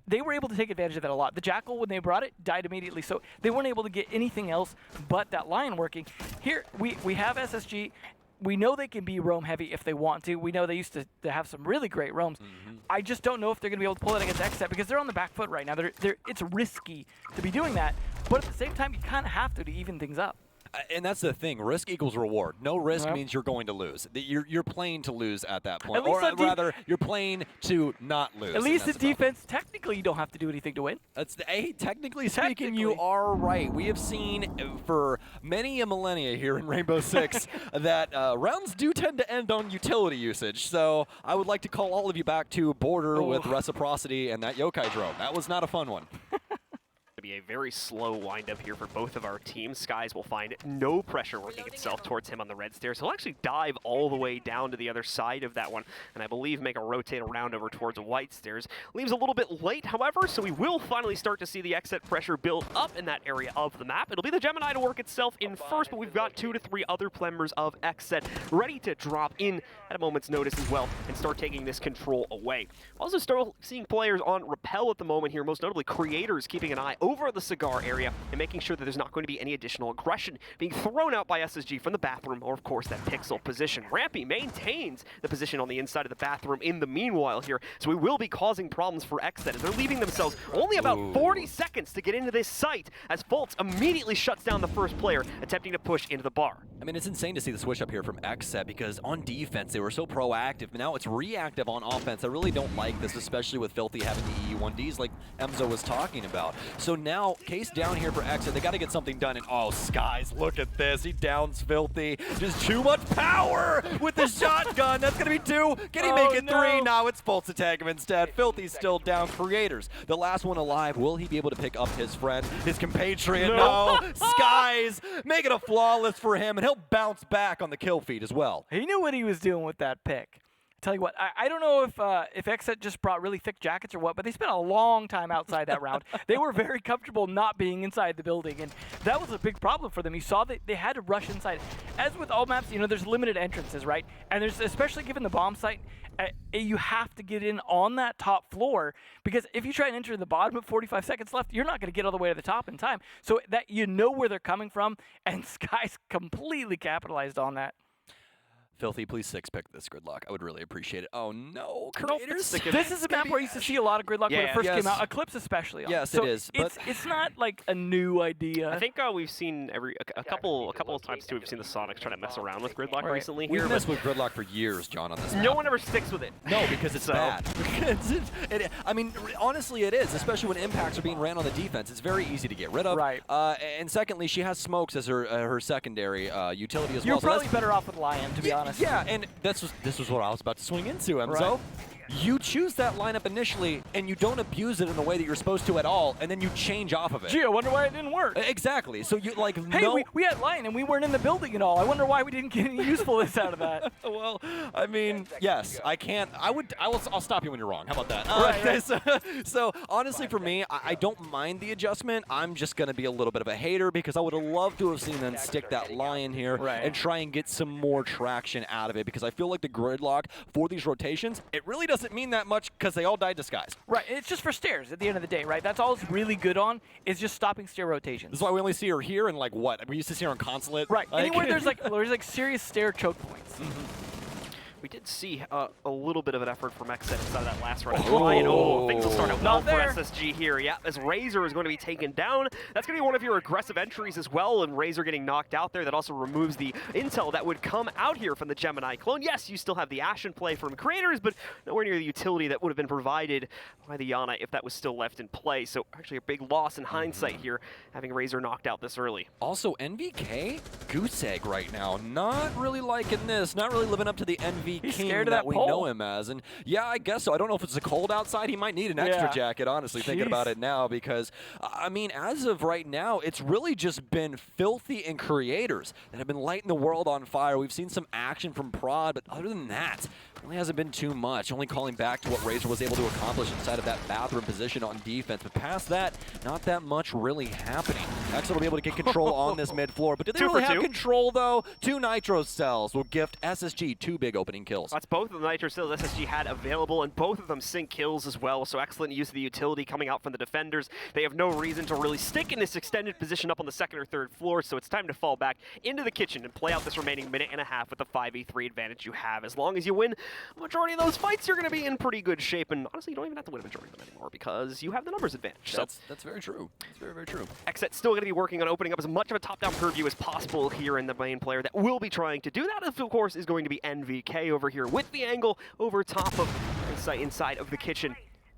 [SPEAKER 1] they were able to take advantage of that a lot. The Jackal, when they brought it, died immediately, so they weren't able to get anything else but that Lion working. Here, we have SSG. We know they can be roam heavy if they want to. We know they used to have some really great roams. I just don't know if they're going to be able to pull it against XSET because they're on the back foot right now. It's risky to be doing that, but at the same time, you kind of have to even things up.
[SPEAKER 2] And that's the thing. Risk equals reward. No risk means you're going to lose. You're playing to lose at that point. Or rather, you're playing to not lose.
[SPEAKER 1] At least in defense, technically, you don't have to do anything to win.
[SPEAKER 2] Technically speaking, you are right. We have seen for many a millennia here in Rainbow Six that rounds do tend to end on utility usage. So I would like to call all of you back to border with reciprocity and that yokai drone. That was not a fun one.
[SPEAKER 3] Be a very slow windup here for both of our teams. Skies will find no pressure working itself towards him on the red stairs. He'll actually dive all the way down to the other side of that one, and I believe make a rotate around over towards white stairs. Leaves a little bit late, however, so we will finally start to see the XSET pressure build up in that area of the map. It'll be the Gemini to work itself in first, but we've got 2 to 3 other members of XSET ready to drop in at a moment's notice as well and start taking this control away. Also still seeing players on Repel at the moment here, most notably Creators keeping an eye over the cigar area and making sure that there's not going to be any additional aggression being thrown out by SSG from the bathroom or, of course, that pixel position. Rampy maintains the position on the inside of the bathroom in the meanwhile here, so we will be causing problems for XSET as they're leaving themselves only about 40 seconds to get into this site as Fultz immediately shuts down the first player attempting to push into the bar.
[SPEAKER 2] I mean, it's insane to see the switch up here from XSET because on defense they were so proactive, but now it's reactive on offense. I really don't like this, especially with Filthy having the E1Ds like Emzo was talking about. So now, case down here for XSET. They got to get something done, and oh, Skies, look at this. He downs Filthy. Just too much power with the shotgun. That's going to be 2. Can he make it 3? No, it's Fultz attack him instead. Filthy's still down. Creators, the last one alive. Will he be able to pick up his friend, his compatriot? No. Skies, make it a flawless for him, and he'll bounce back on the kill feed as well.
[SPEAKER 1] He knew what he was doing with that pick. Tell you what, I don't know if XSET just brought really thick jackets or what, but they spent a long time outside that round. They were very comfortable not being inside the building, and that was a big problem for them. You saw that they had to rush inside. As with all maps, there's limited entrances, right? And there's, especially given the bomb site, you have to get in on that top floor, because if you try and enter the bottom with 45 seconds left, you're not going to get all the way to the top in time. So that where they're coming from, and Skies completely capitalized on that.
[SPEAKER 2] Filthy, please 6-pick this Gridlock. I would really appreciate it. Oh no, Creators.
[SPEAKER 1] This is a map where I used to see a lot of Gridlock when it first came out. Eclipse especially.
[SPEAKER 2] Yes,
[SPEAKER 1] so
[SPEAKER 2] it is.
[SPEAKER 1] It's not like a new idea.
[SPEAKER 3] I think we've seen a couple of times too. We've seen the Sonics try to mess around with Gridlock recently.
[SPEAKER 2] We've messed with Gridlock for years, John. On this map.
[SPEAKER 3] No one ever sticks with it.
[SPEAKER 2] No, because it's bad. I mean, honestly, it is. Especially when impacts are being ran on the defense. It's very easy to get rid of.
[SPEAKER 1] Right.
[SPEAKER 2] And secondly, she has smokes as her secondary utility as well.
[SPEAKER 1] You're probably better off with Lion, to be honest.
[SPEAKER 2] Yeah, and this was what I was about to swing into, Emzo. Right. You choose that lineup initially, and you don't abuse it in the way that you're supposed to at all, and then you change off of it.
[SPEAKER 1] Gee, I wonder why it didn't work.
[SPEAKER 2] Exactly. So you like
[SPEAKER 1] hey, we had Lion, and we weren't in the building at all. I wonder why we didn't get any usefulness out of that.
[SPEAKER 2] Well, I mean, yes, I can't. I'll stop you when you're wrong. How about that?
[SPEAKER 1] Right.
[SPEAKER 2] So honestly, for me, I don't mind the adjustment. I'm just gonna be a little bit of a hater because I would have loved to have seen them stick that Lion here and try and get some more traction out of it, because I feel like the Gridlock for these rotations, it really doesn't mean that much because they all died to Skies.
[SPEAKER 1] Right, it's just for stairs at the end of the day, right? That's all it's really good on, is just stopping stair rotations.
[SPEAKER 2] This is why we only see her here and like what? We used to see her on Consulate.
[SPEAKER 1] Right, anywhere there's like serious stair choke points.
[SPEAKER 3] We did see a little bit of an effort from XSET inside of that last round. Things will start out well for SSG here. Yeah, as Razor is going to be taken down. That's going to be one of your aggressive entries as well, and Razor getting knocked out there. That also removes the intel that would come out here from the Gemini clone. Yes, you still have the Ashen play from Creators, but nowhere near the utility that would have been provided by the Yana if that was still left in play. So actually a big loss in hindsight here, having Razor knocked out this early.
[SPEAKER 2] Also, NVK, goose egg right now. Not really liking this. Not really living up to the NV King that we know him as. And yeah, I guess so. I don't know if it's cold outside. He might need an extra jacket, honestly, thinking about it now, because, I mean, as of right now, it's really just been Filthy and Creators that have been lighting the world on fire. We've seen some action from Prod, but other than that, really hasn't been too much, only calling back to what Razor was able to accomplish inside of that bathroom position on defense. But past that, not that much really happening. XSET will be able to get control on this mid floor, but do they really have control though? 2 Nitro cells will gift SSG 2 big opening kills.
[SPEAKER 3] That's both of the Nitro cells SSG had available, and both of them sync kills as well, so excellent use of the utility coming out from the defenders. They have no reason to really stick in this extended position up on the 2nd or 3rd floor, so it's time to fall back into the kitchen and play out this remaining minute and a half with the 5v3 advantage you have. As long as you win a majority of those fights, you're going to be in pretty good shape, and honestly, you don't even have to win a majority of them anymore because you have the numbers advantage.
[SPEAKER 2] That's very true. That's very, very true.
[SPEAKER 3] XSET's still going to be working on opening up as much of a top-down purview as possible here in the main player. That will be trying to do that, of course, is going to be NVK over here with the angle over top of inside of the kitchen.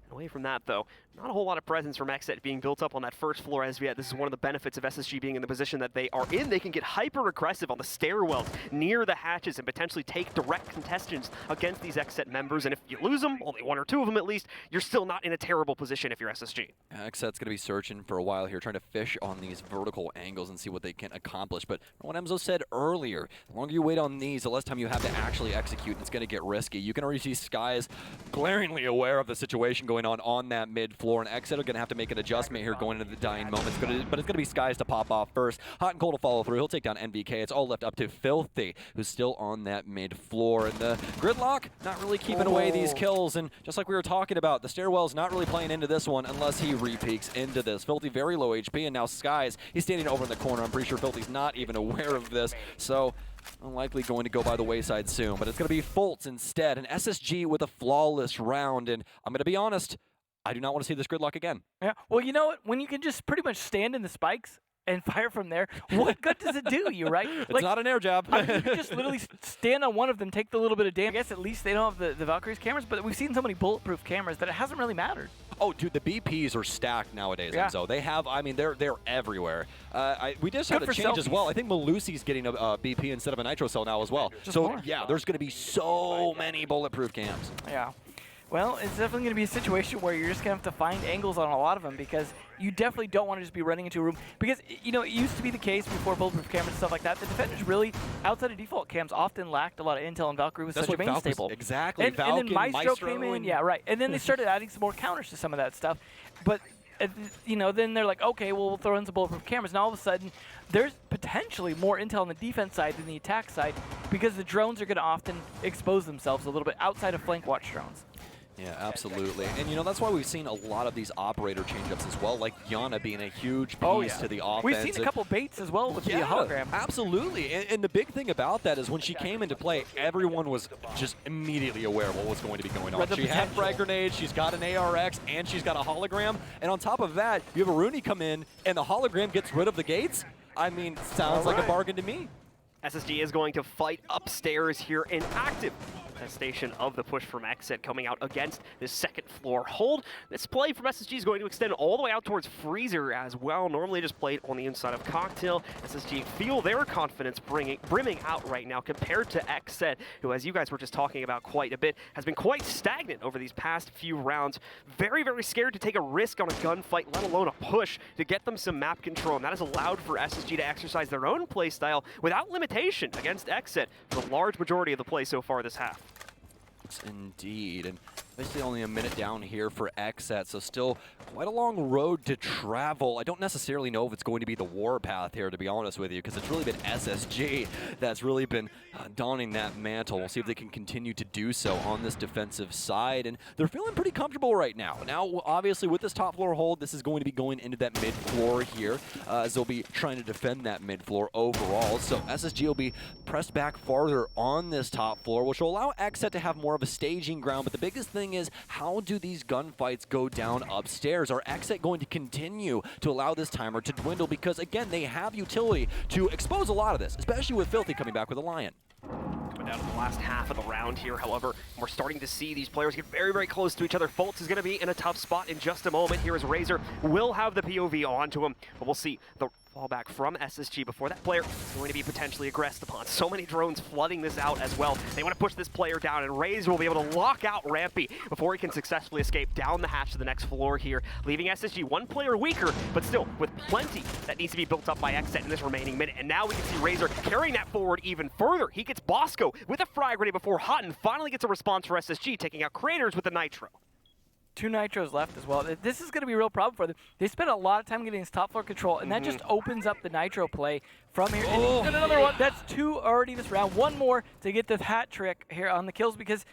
[SPEAKER 3] Away from that, though, not a whole lot of presence from XSET being built up on that 1st floor as yet. This is one of the benefits of SSG being in the position that they are in. They can get hyper-aggressive on the stairwells near the hatches and potentially take direct contestants against these XSET members. And if you lose them, only 1 or 2 of them at least, you're still not in a terrible position if you're SSG.
[SPEAKER 2] XSET's going to be searching for a while here, trying to fish on these vertical angles and see what they can accomplish. But what Emzo said earlier, the longer you wait on these, the less time you have to actually execute, and it's going to get risky. You can already see Sky's glaringly aware of the situation going on that mid floor, and XSET are going to have to make an adjustment here going into the dying moments, but it's going to be Skies to pop off first. Hot and Cold to follow through. He'll take down NVK. It's all left up to Filthy, who's still on that mid floor, and the Gridlock not really keeping away these kills, and just like we were talking about, the stairwell's not really playing into this one unless he repeaks into this. Filthy very low HP, and now Skies, he's standing over in the corner. I'm pretty sure Filthy's not even aware of this, so unlikely going to go by the wayside soon, but it's going to be Fultz instead, and SSG with a flawless round, and I'm going to be honest, I do not want to see this Gridlock again.
[SPEAKER 1] Yeah, well, you know what? When you can just pretty much stand in the spikes and fire from there, what good does it do you, right?
[SPEAKER 2] It's not an air jab.
[SPEAKER 1] I mean, you can just literally stand on one of them, take the little bit of damage. I guess at least they don't have the Valkyrie's cameras, but we've seen so many bulletproof cameras that it hasn't really mattered.
[SPEAKER 2] Oh, dude, the BPs are stacked nowadays, Enzo. They have, I mean, they're everywhere. We just had a change as well. I think Malusi's getting a BP instead of a Nitro Cell now as well. So, yeah, there's going to be so many bulletproof cams.
[SPEAKER 1] Yeah. Well, it's definitely going to be a situation where you're just going to have to find angles on a lot of them because you definitely don't want to just be running into a room. Because, you know, it used to be the case before bulletproof cameras and stuff like that. The defenders really, outside of default cams, often lacked a lot of intel, and Valkyrie was such a main staple.
[SPEAKER 2] Exactly.
[SPEAKER 1] And then Maestro came in. Yeah, right. And then they started adding some more counters to some of that stuff. But, you know, then they're like, okay, well, we'll throw in some bulletproof cameras. And all of a sudden, there's potentially more intel on the defense side than the attack side because the drones are going to often expose themselves a little bit outside of flank watch drones.
[SPEAKER 2] Yeah, absolutely. And, you know, that's why we've seen a lot of these operator change-ups as well, like Yana being a huge piece to the offense.
[SPEAKER 1] We've seen a couple baits as well with the hologram.
[SPEAKER 2] Absolutely. And the big thing about that is when she came into play, everyone was just immediately aware of what was going to be going on. She had frag grenades, she's got an ARX, and she's got a hologram. And on top of that, you have a Rooney come in, and the hologram gets rid of the gates. I mean, sounds like a bargain to me.
[SPEAKER 3] SSG is going to fight upstairs here in active station of the push from XSET coming out against this 2nd floor hold. This play from SSG is going to extend all the way out towards Freezer as well. Normally just played on the inside of Cocktail. SSG feel their confidence brimming out right now compared to XSET, who, as you guys were just talking about quite a bit, has been quite stagnant over these past few rounds. Very, very scared to take a risk on a gunfight, let alone a push to get them some map control. And that has allowed for SSG to exercise their own play style without limitation against XSET for the large majority of the play so far this half.
[SPEAKER 2] Indeed, and basically only a minute down here for XSET, so still quite a long road to travel. I don't necessarily know if it's going to be the warpath here, to be honest with you, because it's really been SSG that's really been donning that mantle. We'll see if they can continue to do so on this defensive side, and they're feeling pretty comfortable right now. Now, obviously, with this top floor hold, this is going to be going into that mid floor here, as they'll be trying to defend that mid floor overall. So SSG will be pressed back farther on this top floor, which will allow XSET to have more of a staging ground. But the biggest thing is, how do these gunfights go down upstairs? Are XSET going to continue to allow this timer to dwindle? Because, again, they have utility to expose a lot of this, especially with Filthy coming back with a Lion.
[SPEAKER 3] Coming down to the last half of the round here, however, we're starting to see these players get very, very close to each other. Fultz is going to be in a tough spot in just a moment here as Razor will have the POV onto him, but we'll see the fallback from SSG before that player is going to be potentially aggressed upon. So many drones flooding this out as well. They want to push this player down, and Razor will be able to lock out Rampy before he can successfully escape down the hatch to the next floor here, leaving SSG one player weaker, but still with plenty that needs to be built up by XSET in this remaining minute. And now we can see Razor carrying that forward even further. He gets Bosco with a frag ready before Hutton finally gets a response for SSG, taking out Craters with the Nitro.
[SPEAKER 1] 2 Nitros left as well. This is going to be a real problem for them. They spent a lot of time getting this top floor control, and that just opens up the Nitro play from here. And another one. That's 2 already this round. One more to get the hat trick here on the kills, because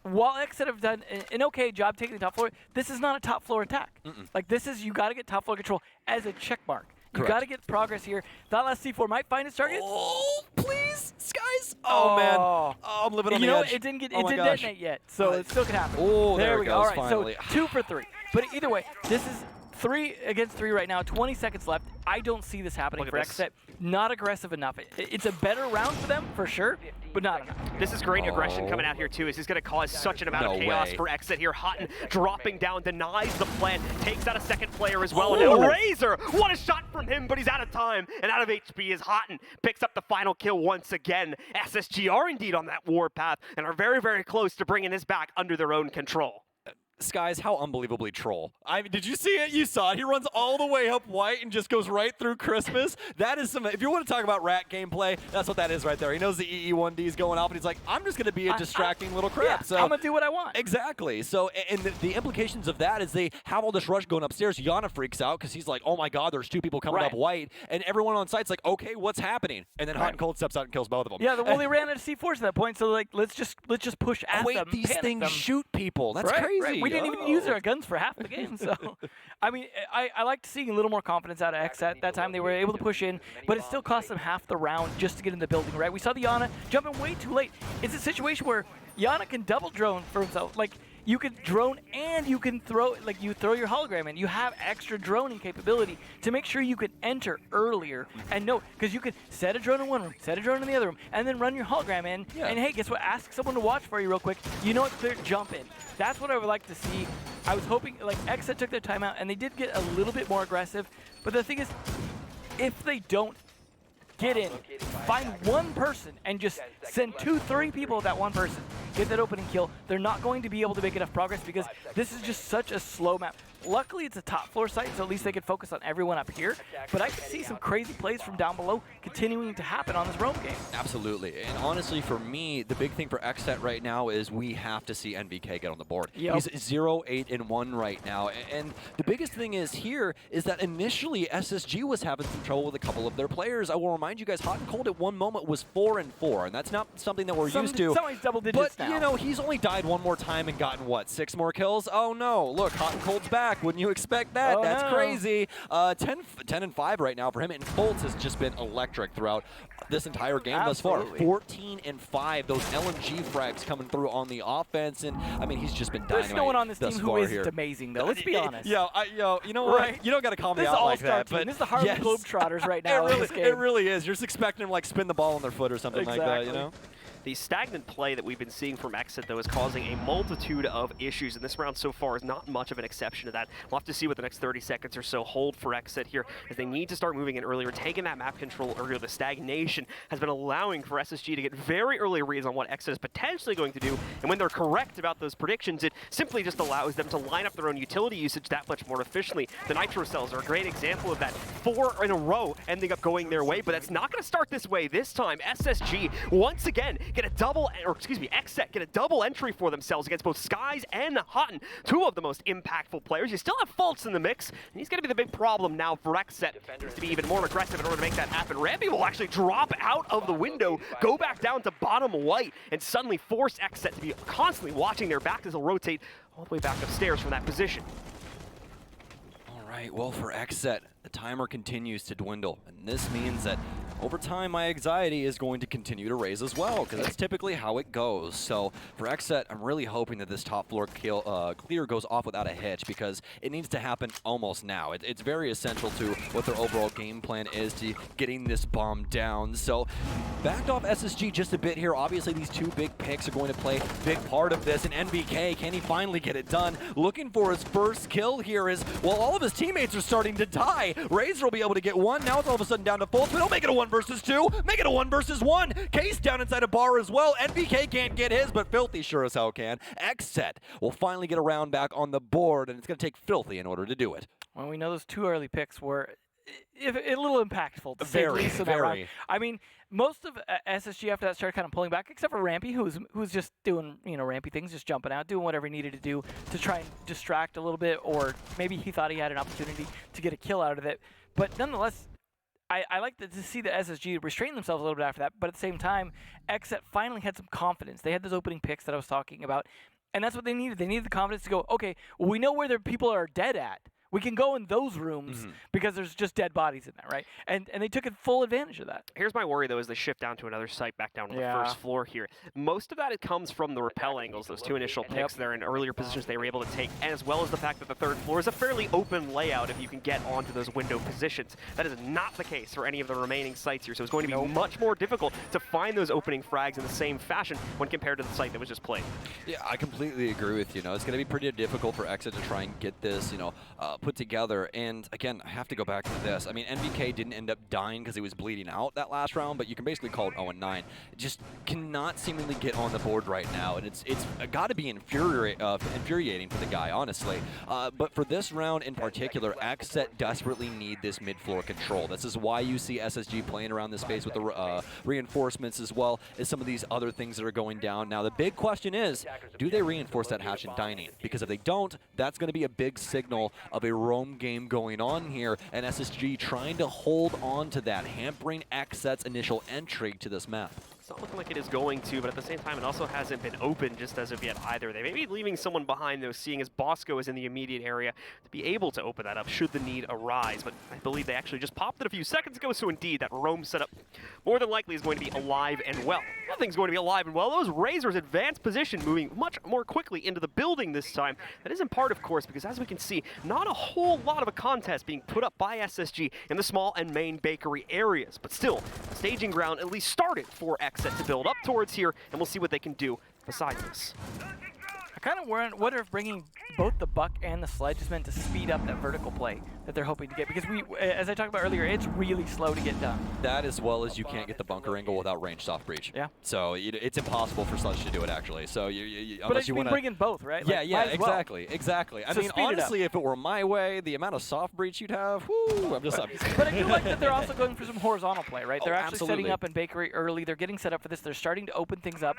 [SPEAKER 1] while XSET have done an okay job taking the top floor, this is not a top floor attack. Like, this is, you got to get top floor control as a check mark. You got to get progress here. That last C4 might find its target.
[SPEAKER 2] Oh, please, Skies. Oh, man. Oh, I'm living on the edge.
[SPEAKER 1] It didn't detonate yet, so it still could happen.
[SPEAKER 2] Oh,
[SPEAKER 1] there we go.
[SPEAKER 2] goes,
[SPEAKER 1] All right,
[SPEAKER 2] finally.
[SPEAKER 1] so 2 for 3. But either way, this is 3 against 3 right now. 20 seconds left. I don't see this happening for XSET. Not aggressive enough. It's a better round for them, for sure, but not enough.
[SPEAKER 3] This is great aggression coming out here, too, as he's going to cause such an amount of chaos for XSET here. Hutton dropping down, denies the plan, takes out a second player as well. And now Razor, what a shot from him, but he's out of time and out of HP as Hutton picks up the final kill once again. SSG are indeed on that warpath and are very, very close to bringing this back under their own control.
[SPEAKER 2] Skies, how unbelievably troll. I mean, did you see it? You saw it. He runs all the way up white and just goes right through Christmas. That is some, if you want to talk about rat gameplay, that's what that is right there. He knows the EE1D is going off, and he's like, I'm just going to be a distracting little crap.
[SPEAKER 1] Yeah,
[SPEAKER 2] so
[SPEAKER 1] I'm going to do what I want.
[SPEAKER 2] Exactly. So, and the implications of that is they have all this rush going upstairs. Yana freaks out because he's like, oh my God, there's 2 people coming up white. And everyone on site's like, okay, what's happening? And then Hot and Cold steps out and kills both of them.
[SPEAKER 1] Yeah, well, they ran out of C4s at that point, so like, let's just push at them.
[SPEAKER 2] Wait, these things shoot people. That's crazy.
[SPEAKER 1] Right. We didn't even use our guns for half the game, so I mean, I liked seeing a little more confidence out of XSET. That time they were able to push in, but it still cost them half the round just to get in the building, right? We saw the Yana jumping way too late. It's a situation where Yana can double drone for himself. Like, you can drone and you can throw, like, you throw your hologram in. You have extra droning capability to make sure you can enter earlier. And no, because you can set a drone in one room, set a drone in the other room, and then run your hologram in. And hey, guess what? Ask someone to watch for you real quick. You know it's clear, jump in. That's what I would like to see. I was hoping, like, XSET took their timeout, and they did get a little bit more aggressive. But the thing is, if they don't get in, find one person, and just send 2, 3 people at that one person, get that opening kill, they're not going to be able to make enough progress because this is just such a slow map. Luckily, it's a top floor site, so at least they can focus on everyone up here. But I can see some crazy plays from down below continuing to happen on this Rome game.
[SPEAKER 2] Absolutely. And honestly, for me, the big thing for XSET right now is we have to see NVK get on the board. He's 0-8-1 right now. And the biggest thing is here is that initially SSG was having some trouble with a couple of their players. I will remind you guys, Hot and Cold at one moment was 4-4, and that's not something that we're used to.
[SPEAKER 1] Somebody's double digits
[SPEAKER 2] but,
[SPEAKER 1] now.
[SPEAKER 2] you know, he's only died one more time and gotten, what, 6 more kills? Oh, no. Look, Hot and Cold's back. Wouldn't you expect that? That's crazy. 10-5 right now for him, and Colts has just been electric throughout this entire game thus far. 14-5. Those LMG frags coming through on the offense, and I mean, he's just been dynamite.
[SPEAKER 1] There's no one on this team who isn't
[SPEAKER 2] here.
[SPEAKER 1] amazing, though. Let's be honest.
[SPEAKER 2] You know what? You don't got to call me out like that.
[SPEAKER 1] But this is the Harlem Globetrotters right now.
[SPEAKER 2] It really is. You're just expecting them to, like, spin the ball on their foot or something like that, you know?
[SPEAKER 3] The stagnant play that we've been seeing from XSET, though, is causing a multitude of issues, and this round so far is not much of an exception to that. We'll have to see what the next 30 seconds or so hold for XSET here, as they need to start moving in earlier, taking that map control earlier. The stagnation has been allowing for SSG to get very early reads on what XSET is potentially going to do, and when they're correct about those predictions, it simply just allows them to line up their own utility usage that much more efficiently. The Nitro cells are a great example of that. 4 in a row ending up going their way, but that's not going to start this way this time. SSG, once again, get a double, or excuse me, XSET get a double entry for themselves against both Skies and Hutton, 2 of the most impactful players. You still have Fultz in the mix, and he's going to be the big problem now for XSET. Needs to be even more aggressive in order to make that happen. Rampy will actually drop out of the window, go back down to bottom white, and suddenly force XSET to be constantly watching their back as they'll rotate all the way back upstairs from that position.
[SPEAKER 2] All right, well, for XSET, the timer continues to dwindle, and this means that over time, my anxiety is going to continue to raise as well, because that's typically how it goes. So for XSET, I'm really hoping that this top floor clear goes off without a hitch, because it needs to happen almost now. It's very essential to what their overall game plan is to getting this bomb down. So backed off SSG just a bit here. Obviously, these two big picks are going to play a big part of this. And NBK, can he finally get it done? Looking for his first kill here is, well, all of his teammates are starting to die. Razor will be able to get one. Now it's all of a sudden down to Fultz. We don't make it a 1 versus 2. Make it a 1 versus 1. Case down inside a bar as well. NBK can't get his, but Filthy sure as hell can. XSET will finally get a round back on the board, and it's going to take Filthy in order to do it.
[SPEAKER 1] Well, we know those two early picks were a little impactful, to say the
[SPEAKER 2] Very,
[SPEAKER 1] least, in that round.
[SPEAKER 2] very.
[SPEAKER 1] I mean, most of SSG after that started kind of pulling back, except for Rampy, who's just doing, Rampy things, just jumping out, doing whatever he needed to do to try and distract a little bit, or maybe he thought he had an opportunity to get a kill out of it. But nonetheless, I like to see the SSG restrain themselves a little bit after that, but at the same time, XSET finally had some confidence. They had those opening picks that I was talking about, and that's what they needed. They needed the confidence to go, okay, well, we know where their people are dead at. We can go in those rooms because there's just dead bodies in there, right? And they took full advantage of that.
[SPEAKER 3] Here's my worry, though, as they shift down to another site back down to the first floor here. Most of that it comes from the rappel angles, those two initial picks there in earlier positions they were able to take, and as well as the fact that the third floor is a fairly open layout if you can get onto those window positions. That is not the case for any of the remaining sites here, so it's going to be much more difficult to find those opening frags in the same fashion when compared to the site that was just played.
[SPEAKER 2] Yeah, I completely agree with you. It's going to be pretty difficult for XSET to try and get this, put together. And again, I have to go back to this. I mean, NBK didn't end up dying because he was bleeding out that last round, but you can basically call it 0-9. Just cannot seemingly get on the board right now, and it's got to be infuriating for the guy, honestly. But for this round in particular, XSET desperately need this mid-floor control. This is why you see SSG playing around this space with the reinforcements, as well as some of these other things that are going down. Now, the big question is, do they reinforce that hatch and dining? Because if they don't, that's going to be a big signal of a roam game going on here, and SSG trying to hold on to that, hampering XSET's initial entry to this map.
[SPEAKER 3] It's not looking like it is going to, but at the same time, it also hasn't been open just as of yet either. They may be leaving someone behind, though, seeing as Bosco is in the immediate area to be able to open that up should the need arise. But I believe they actually just popped it a few seconds ago, so indeed, that roam setup more than likely is going to be alive and well. Nothing's going to be alive and well. Those Razors advanced position moving much more quickly into the building this time. That is in part, of course, because as we can see, not a whole lot of a contest being put up by SSG in the small and main bakery areas. But still, the staging ground at least started for XSET to build up towards here, and we'll see what they can do besides this.
[SPEAKER 1] I kind of wonder if bringing both the Buck and the Sledge is meant to speed up that vertical play that they're hoping to get, because as I talked about earlier, it's really slow to get done.
[SPEAKER 2] That, as well as you can't get the bunker angle without range soft breach.
[SPEAKER 1] Yeah.
[SPEAKER 2] So it's impossible for Sledge to do it, actually. So
[SPEAKER 1] But you want to bring in both, right?
[SPEAKER 2] Yeah,
[SPEAKER 1] like,
[SPEAKER 2] yeah,
[SPEAKER 1] exactly.
[SPEAKER 2] I
[SPEAKER 1] So
[SPEAKER 2] mean,
[SPEAKER 1] speed it up.
[SPEAKER 2] honestly, if it were my way, the amount of soft breach you'd have, whoo, I'm just
[SPEAKER 1] But I do like that they're also going for some horizontal play, right? They're actually
[SPEAKER 2] absolutely.
[SPEAKER 1] setting up in bakery early. They're getting set up for this. They're starting to open things up.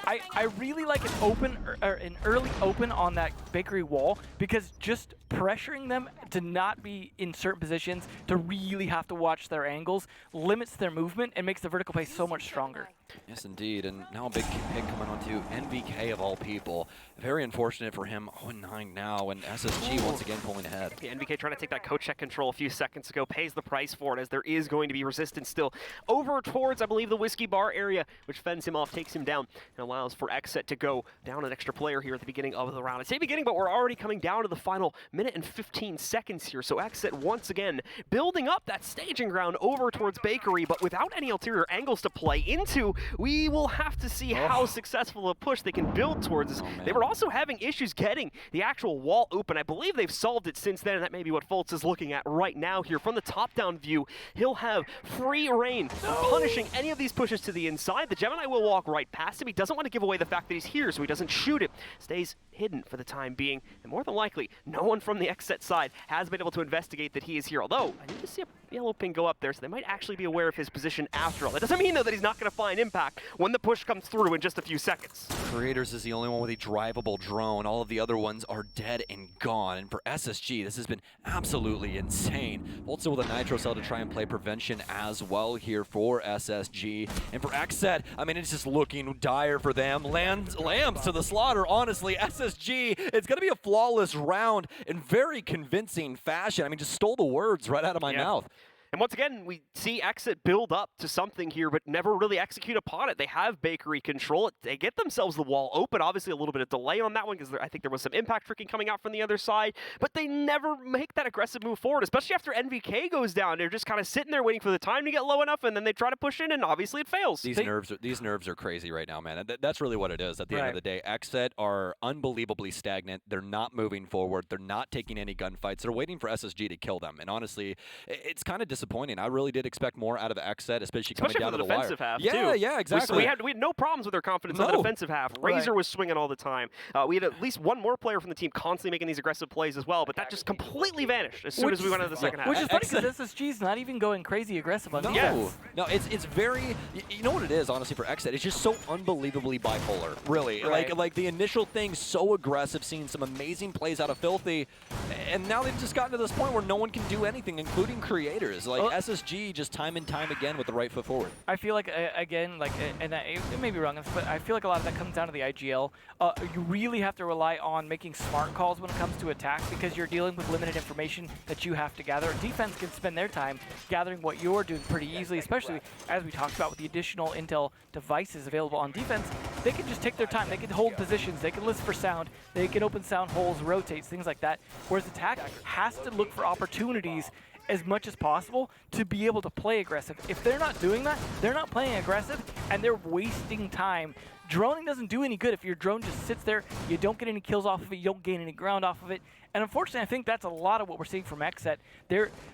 [SPEAKER 1] I really like an early open on that bakery wall, because just pressuring them to not be in certain positions, to really have to watch their angles, limits their movement and makes the vertical play so much stronger.
[SPEAKER 2] Yes, indeed. And now a big hit coming on to NBK of all people. Very unfortunate for him. 0-9 now, and SSG once again pulling ahead.
[SPEAKER 3] Yeah, NBK trying to take that co-check control a few seconds ago, pays the price for it, as there is going to be resistance still over towards, I believe, the whiskey bar area, which fends him off, takes him down, and allows for XSET to go down an extra player here at the beginning of the round. I say beginning, but we're already coming down to the final minute and 15 seconds here. So XSET once again building up that staging ground over towards bakery, but without any ulterior angles to play into. We will have to see how successful a push they can build towards this. They were also having issues getting the actual wall open. I believe they've solved it since then, and that may be what Fultz is looking at right now here. From the top-down view, he'll have free reign of punishing any of these pushes to the inside. The Gemini will walk right past him. He doesn't want to give away the fact that he's here, so he doesn't shoot it. Stays hidden for the time being, and more than likely, no one from the XSET side has been able to investigate that he is here. Although, I need to see a yellow ping go up there, so they might actually be aware of his position after all. That doesn't mean, though, that he's not going to find impact when the push comes through in just a few seconds.
[SPEAKER 2] Creators is the only one with a drivable drone. All of the other ones are dead and gone. And for SSG, this has been absolutely insane. Also with a Nitro Cell to try and play prevention as well here for SSG. And for XSET, I mean, it's just looking dire for them. Lambs to the slaughter, honestly. SSG, it's going to be a flawless round in very convincing fashion. I mean, just stole the words right out of my mouth.
[SPEAKER 3] And once again, we see XSET build up to something here, but never really execute upon it. They have bakery control. They get themselves the wall open. Obviously, a little bit of delay on that one because I think there was some impact tricking coming out from the other side, but they never make that aggressive move forward, especially after NVK goes down. They're just kind of sitting there waiting for the time to get low enough, and then they try to push in, and obviously it fails.
[SPEAKER 2] These nerves are crazy right now, man. That's really what it is at the end of the day. XSET are unbelievably stagnant. They're not moving forward. They're not taking any gunfights. They're waiting for SSG to kill them. And honestly, it's kind of disappointing. I really did expect more out of XSET, especially coming down to the
[SPEAKER 3] defensive
[SPEAKER 2] wire.
[SPEAKER 3] half,
[SPEAKER 2] yeah,
[SPEAKER 3] too.
[SPEAKER 2] yeah, exactly.
[SPEAKER 3] We had no problems with their confidence on the defensive half. Razor was swinging all the time. We had at least one more player from the team constantly making these aggressive plays as well, but that just completely vanished as soon as we went into the second half.
[SPEAKER 1] Which is funny because SSG's not even going crazy aggressive on defense.
[SPEAKER 2] No, it's very. You know what it is, honestly, for XSET? It's just so unbelievably bipolar, really. Like the initial thing, so aggressive, seeing some amazing plays out of Filthy, and now they've just gotten to this point where no one can do anything, including creators. Like SSG, just time and time again with the right foot forward.
[SPEAKER 1] I feel like again, and it may be wrong, but I feel like a lot of that comes down to the IGL. You really have to rely on making smart calls when it comes to attack because you're dealing with limited information that you have to gather. Defense can spend their time gathering what you're doing pretty easily, especially as we talked about with the additional intel devices available on defense. They can just take their time. They can hold positions. They can listen for sound. They can open sound holes, rotates, things like that. Whereas attack has to look for opportunities as much as possible to be able to play aggressive. If they're not doing that, they're not playing aggressive, and they're wasting time. Droning doesn't do any good if your drone just sits there, you don't get any kills off of it, you don't gain any ground off of it. And unfortunately, I think that's a lot of what we're seeing from XSET.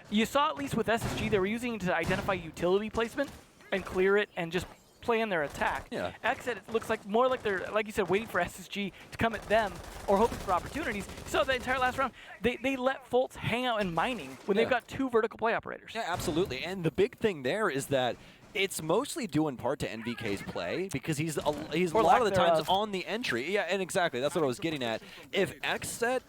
[SPEAKER 1] You saw at least with SSG, they were using it to identify utility placement and clear it and just plan their attack.
[SPEAKER 2] Yeah.
[SPEAKER 1] XSET, it looks like more like they're, like you said, waiting for SSG to come at them or hoping for opportunities. So the entire last round, they let Fultz hang out in mining when they've got two vertical play operators.
[SPEAKER 2] Yeah, absolutely. And the big thing there is that it's mostly due in part to NVK's play because he's a lot of the times on the entry. Yeah, and exactly. That's what I was getting at. If XSET,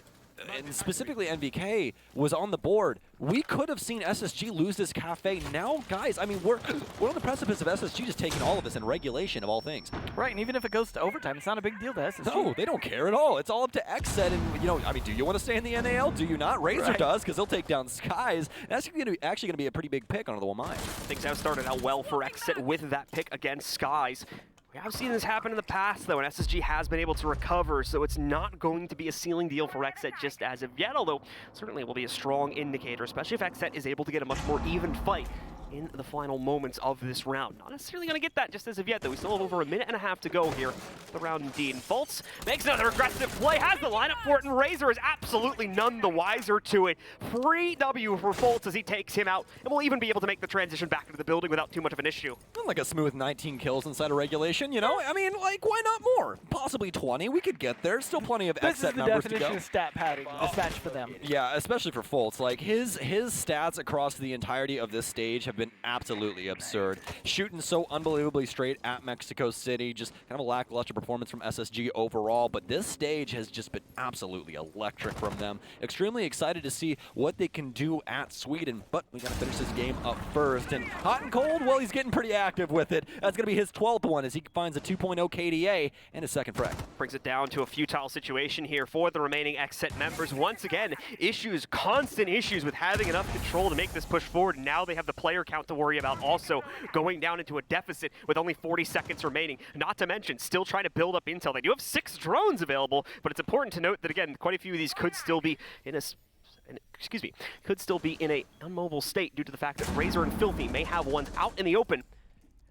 [SPEAKER 2] and specifically NVK, was on the board, we could have seen SSG lose this cafe. Now, guys, I mean, we're on the precipice of SSG just taking all of this in regulation of all things.
[SPEAKER 1] Right, and even if it goes to overtime, it's not a big deal to SSG.
[SPEAKER 2] No, they don't care at all. It's all up to XSET, and I mean, do you want to stay in the NAL? Do you not? Razor does, because he'll take down Skies. That's actually going to be a pretty big pick on the one mine.
[SPEAKER 3] Things have started out well for XSET with that pick against Skies. We have seen this happen in the past, though, and SSG has been able to recover, so it's not going to be a ceiling deal for XSET just as of yet, although certainly will be a strong indicator, especially if XSET is able to get a much more even fight in the final moments of this round. Not necessarily going to get that just as of yet, though. We still have over a minute and a half to go here. The round indeed. And Fultz makes another aggressive play, has the lineup for it, and Razor is absolutely none the wiser to it. Free W for Fultz as he takes him out, and will even be able to make the transition back into the building without too much of an issue.
[SPEAKER 2] Like a smooth 19 kills inside of regulation, I mean, like, why not more? Possibly 20. We could get there. Still plenty of XSET numbers to go.
[SPEAKER 1] This is the definition of stat padding, this match for them.
[SPEAKER 2] Yeah, especially for Fultz. Like, his stats across the entirety of this stage have been absolutely absurd. Shooting so unbelievably straight at Mexico City. Just kind of a lackluster performance from SSG overall. But this stage has just been absolutely electric from them. Extremely excited to see what they can do at Sweden. But we got to finish this game up first. And hot and cold, well, he's getting pretty active with it. That's going to be his 12th one as he finds a 2.0 KDA and his second frag.
[SPEAKER 3] Brings it down to a futile situation here for the remaining XSET members. Once again, constant issues with having enough control to make this push forward. Now they have the player count to worry about, also going down into a deficit with only 40 seconds remaining. Not to mention, still trying to build up intel. They do have 6 drones available, but it's important to note that, again, quite a few of these could still be in a unmobile state due to the fact that Razor and Filthy may have ones out in the open.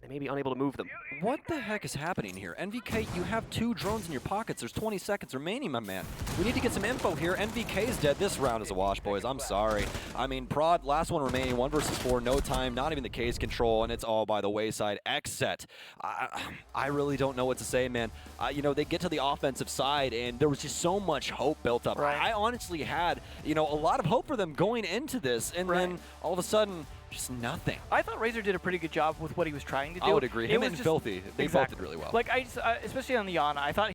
[SPEAKER 3] They may be unable to move them.
[SPEAKER 2] What the heck is happening here? NVK, you have 2 drones in your pockets. There's 20 seconds remaining, my man. We need to get some info here. NVK's dead. This round is a wash, boys. I'm sorry. I mean, Prod, last one remaining, 1 versus 4, no time, not even the case control, and it's all by the wayside. XSET, I really don't know what to say, man. They get to the offensive side, and there was just so much hope built up.
[SPEAKER 1] Right.
[SPEAKER 2] I honestly had, a lot of hope for them going into this, and then all of a sudden, just nothing.
[SPEAKER 1] I thought Razor did a pretty good job with what he was trying to do.
[SPEAKER 2] I would agree. Him and Filthy, they both did really well.
[SPEAKER 1] Like, especially on the Yana, I thought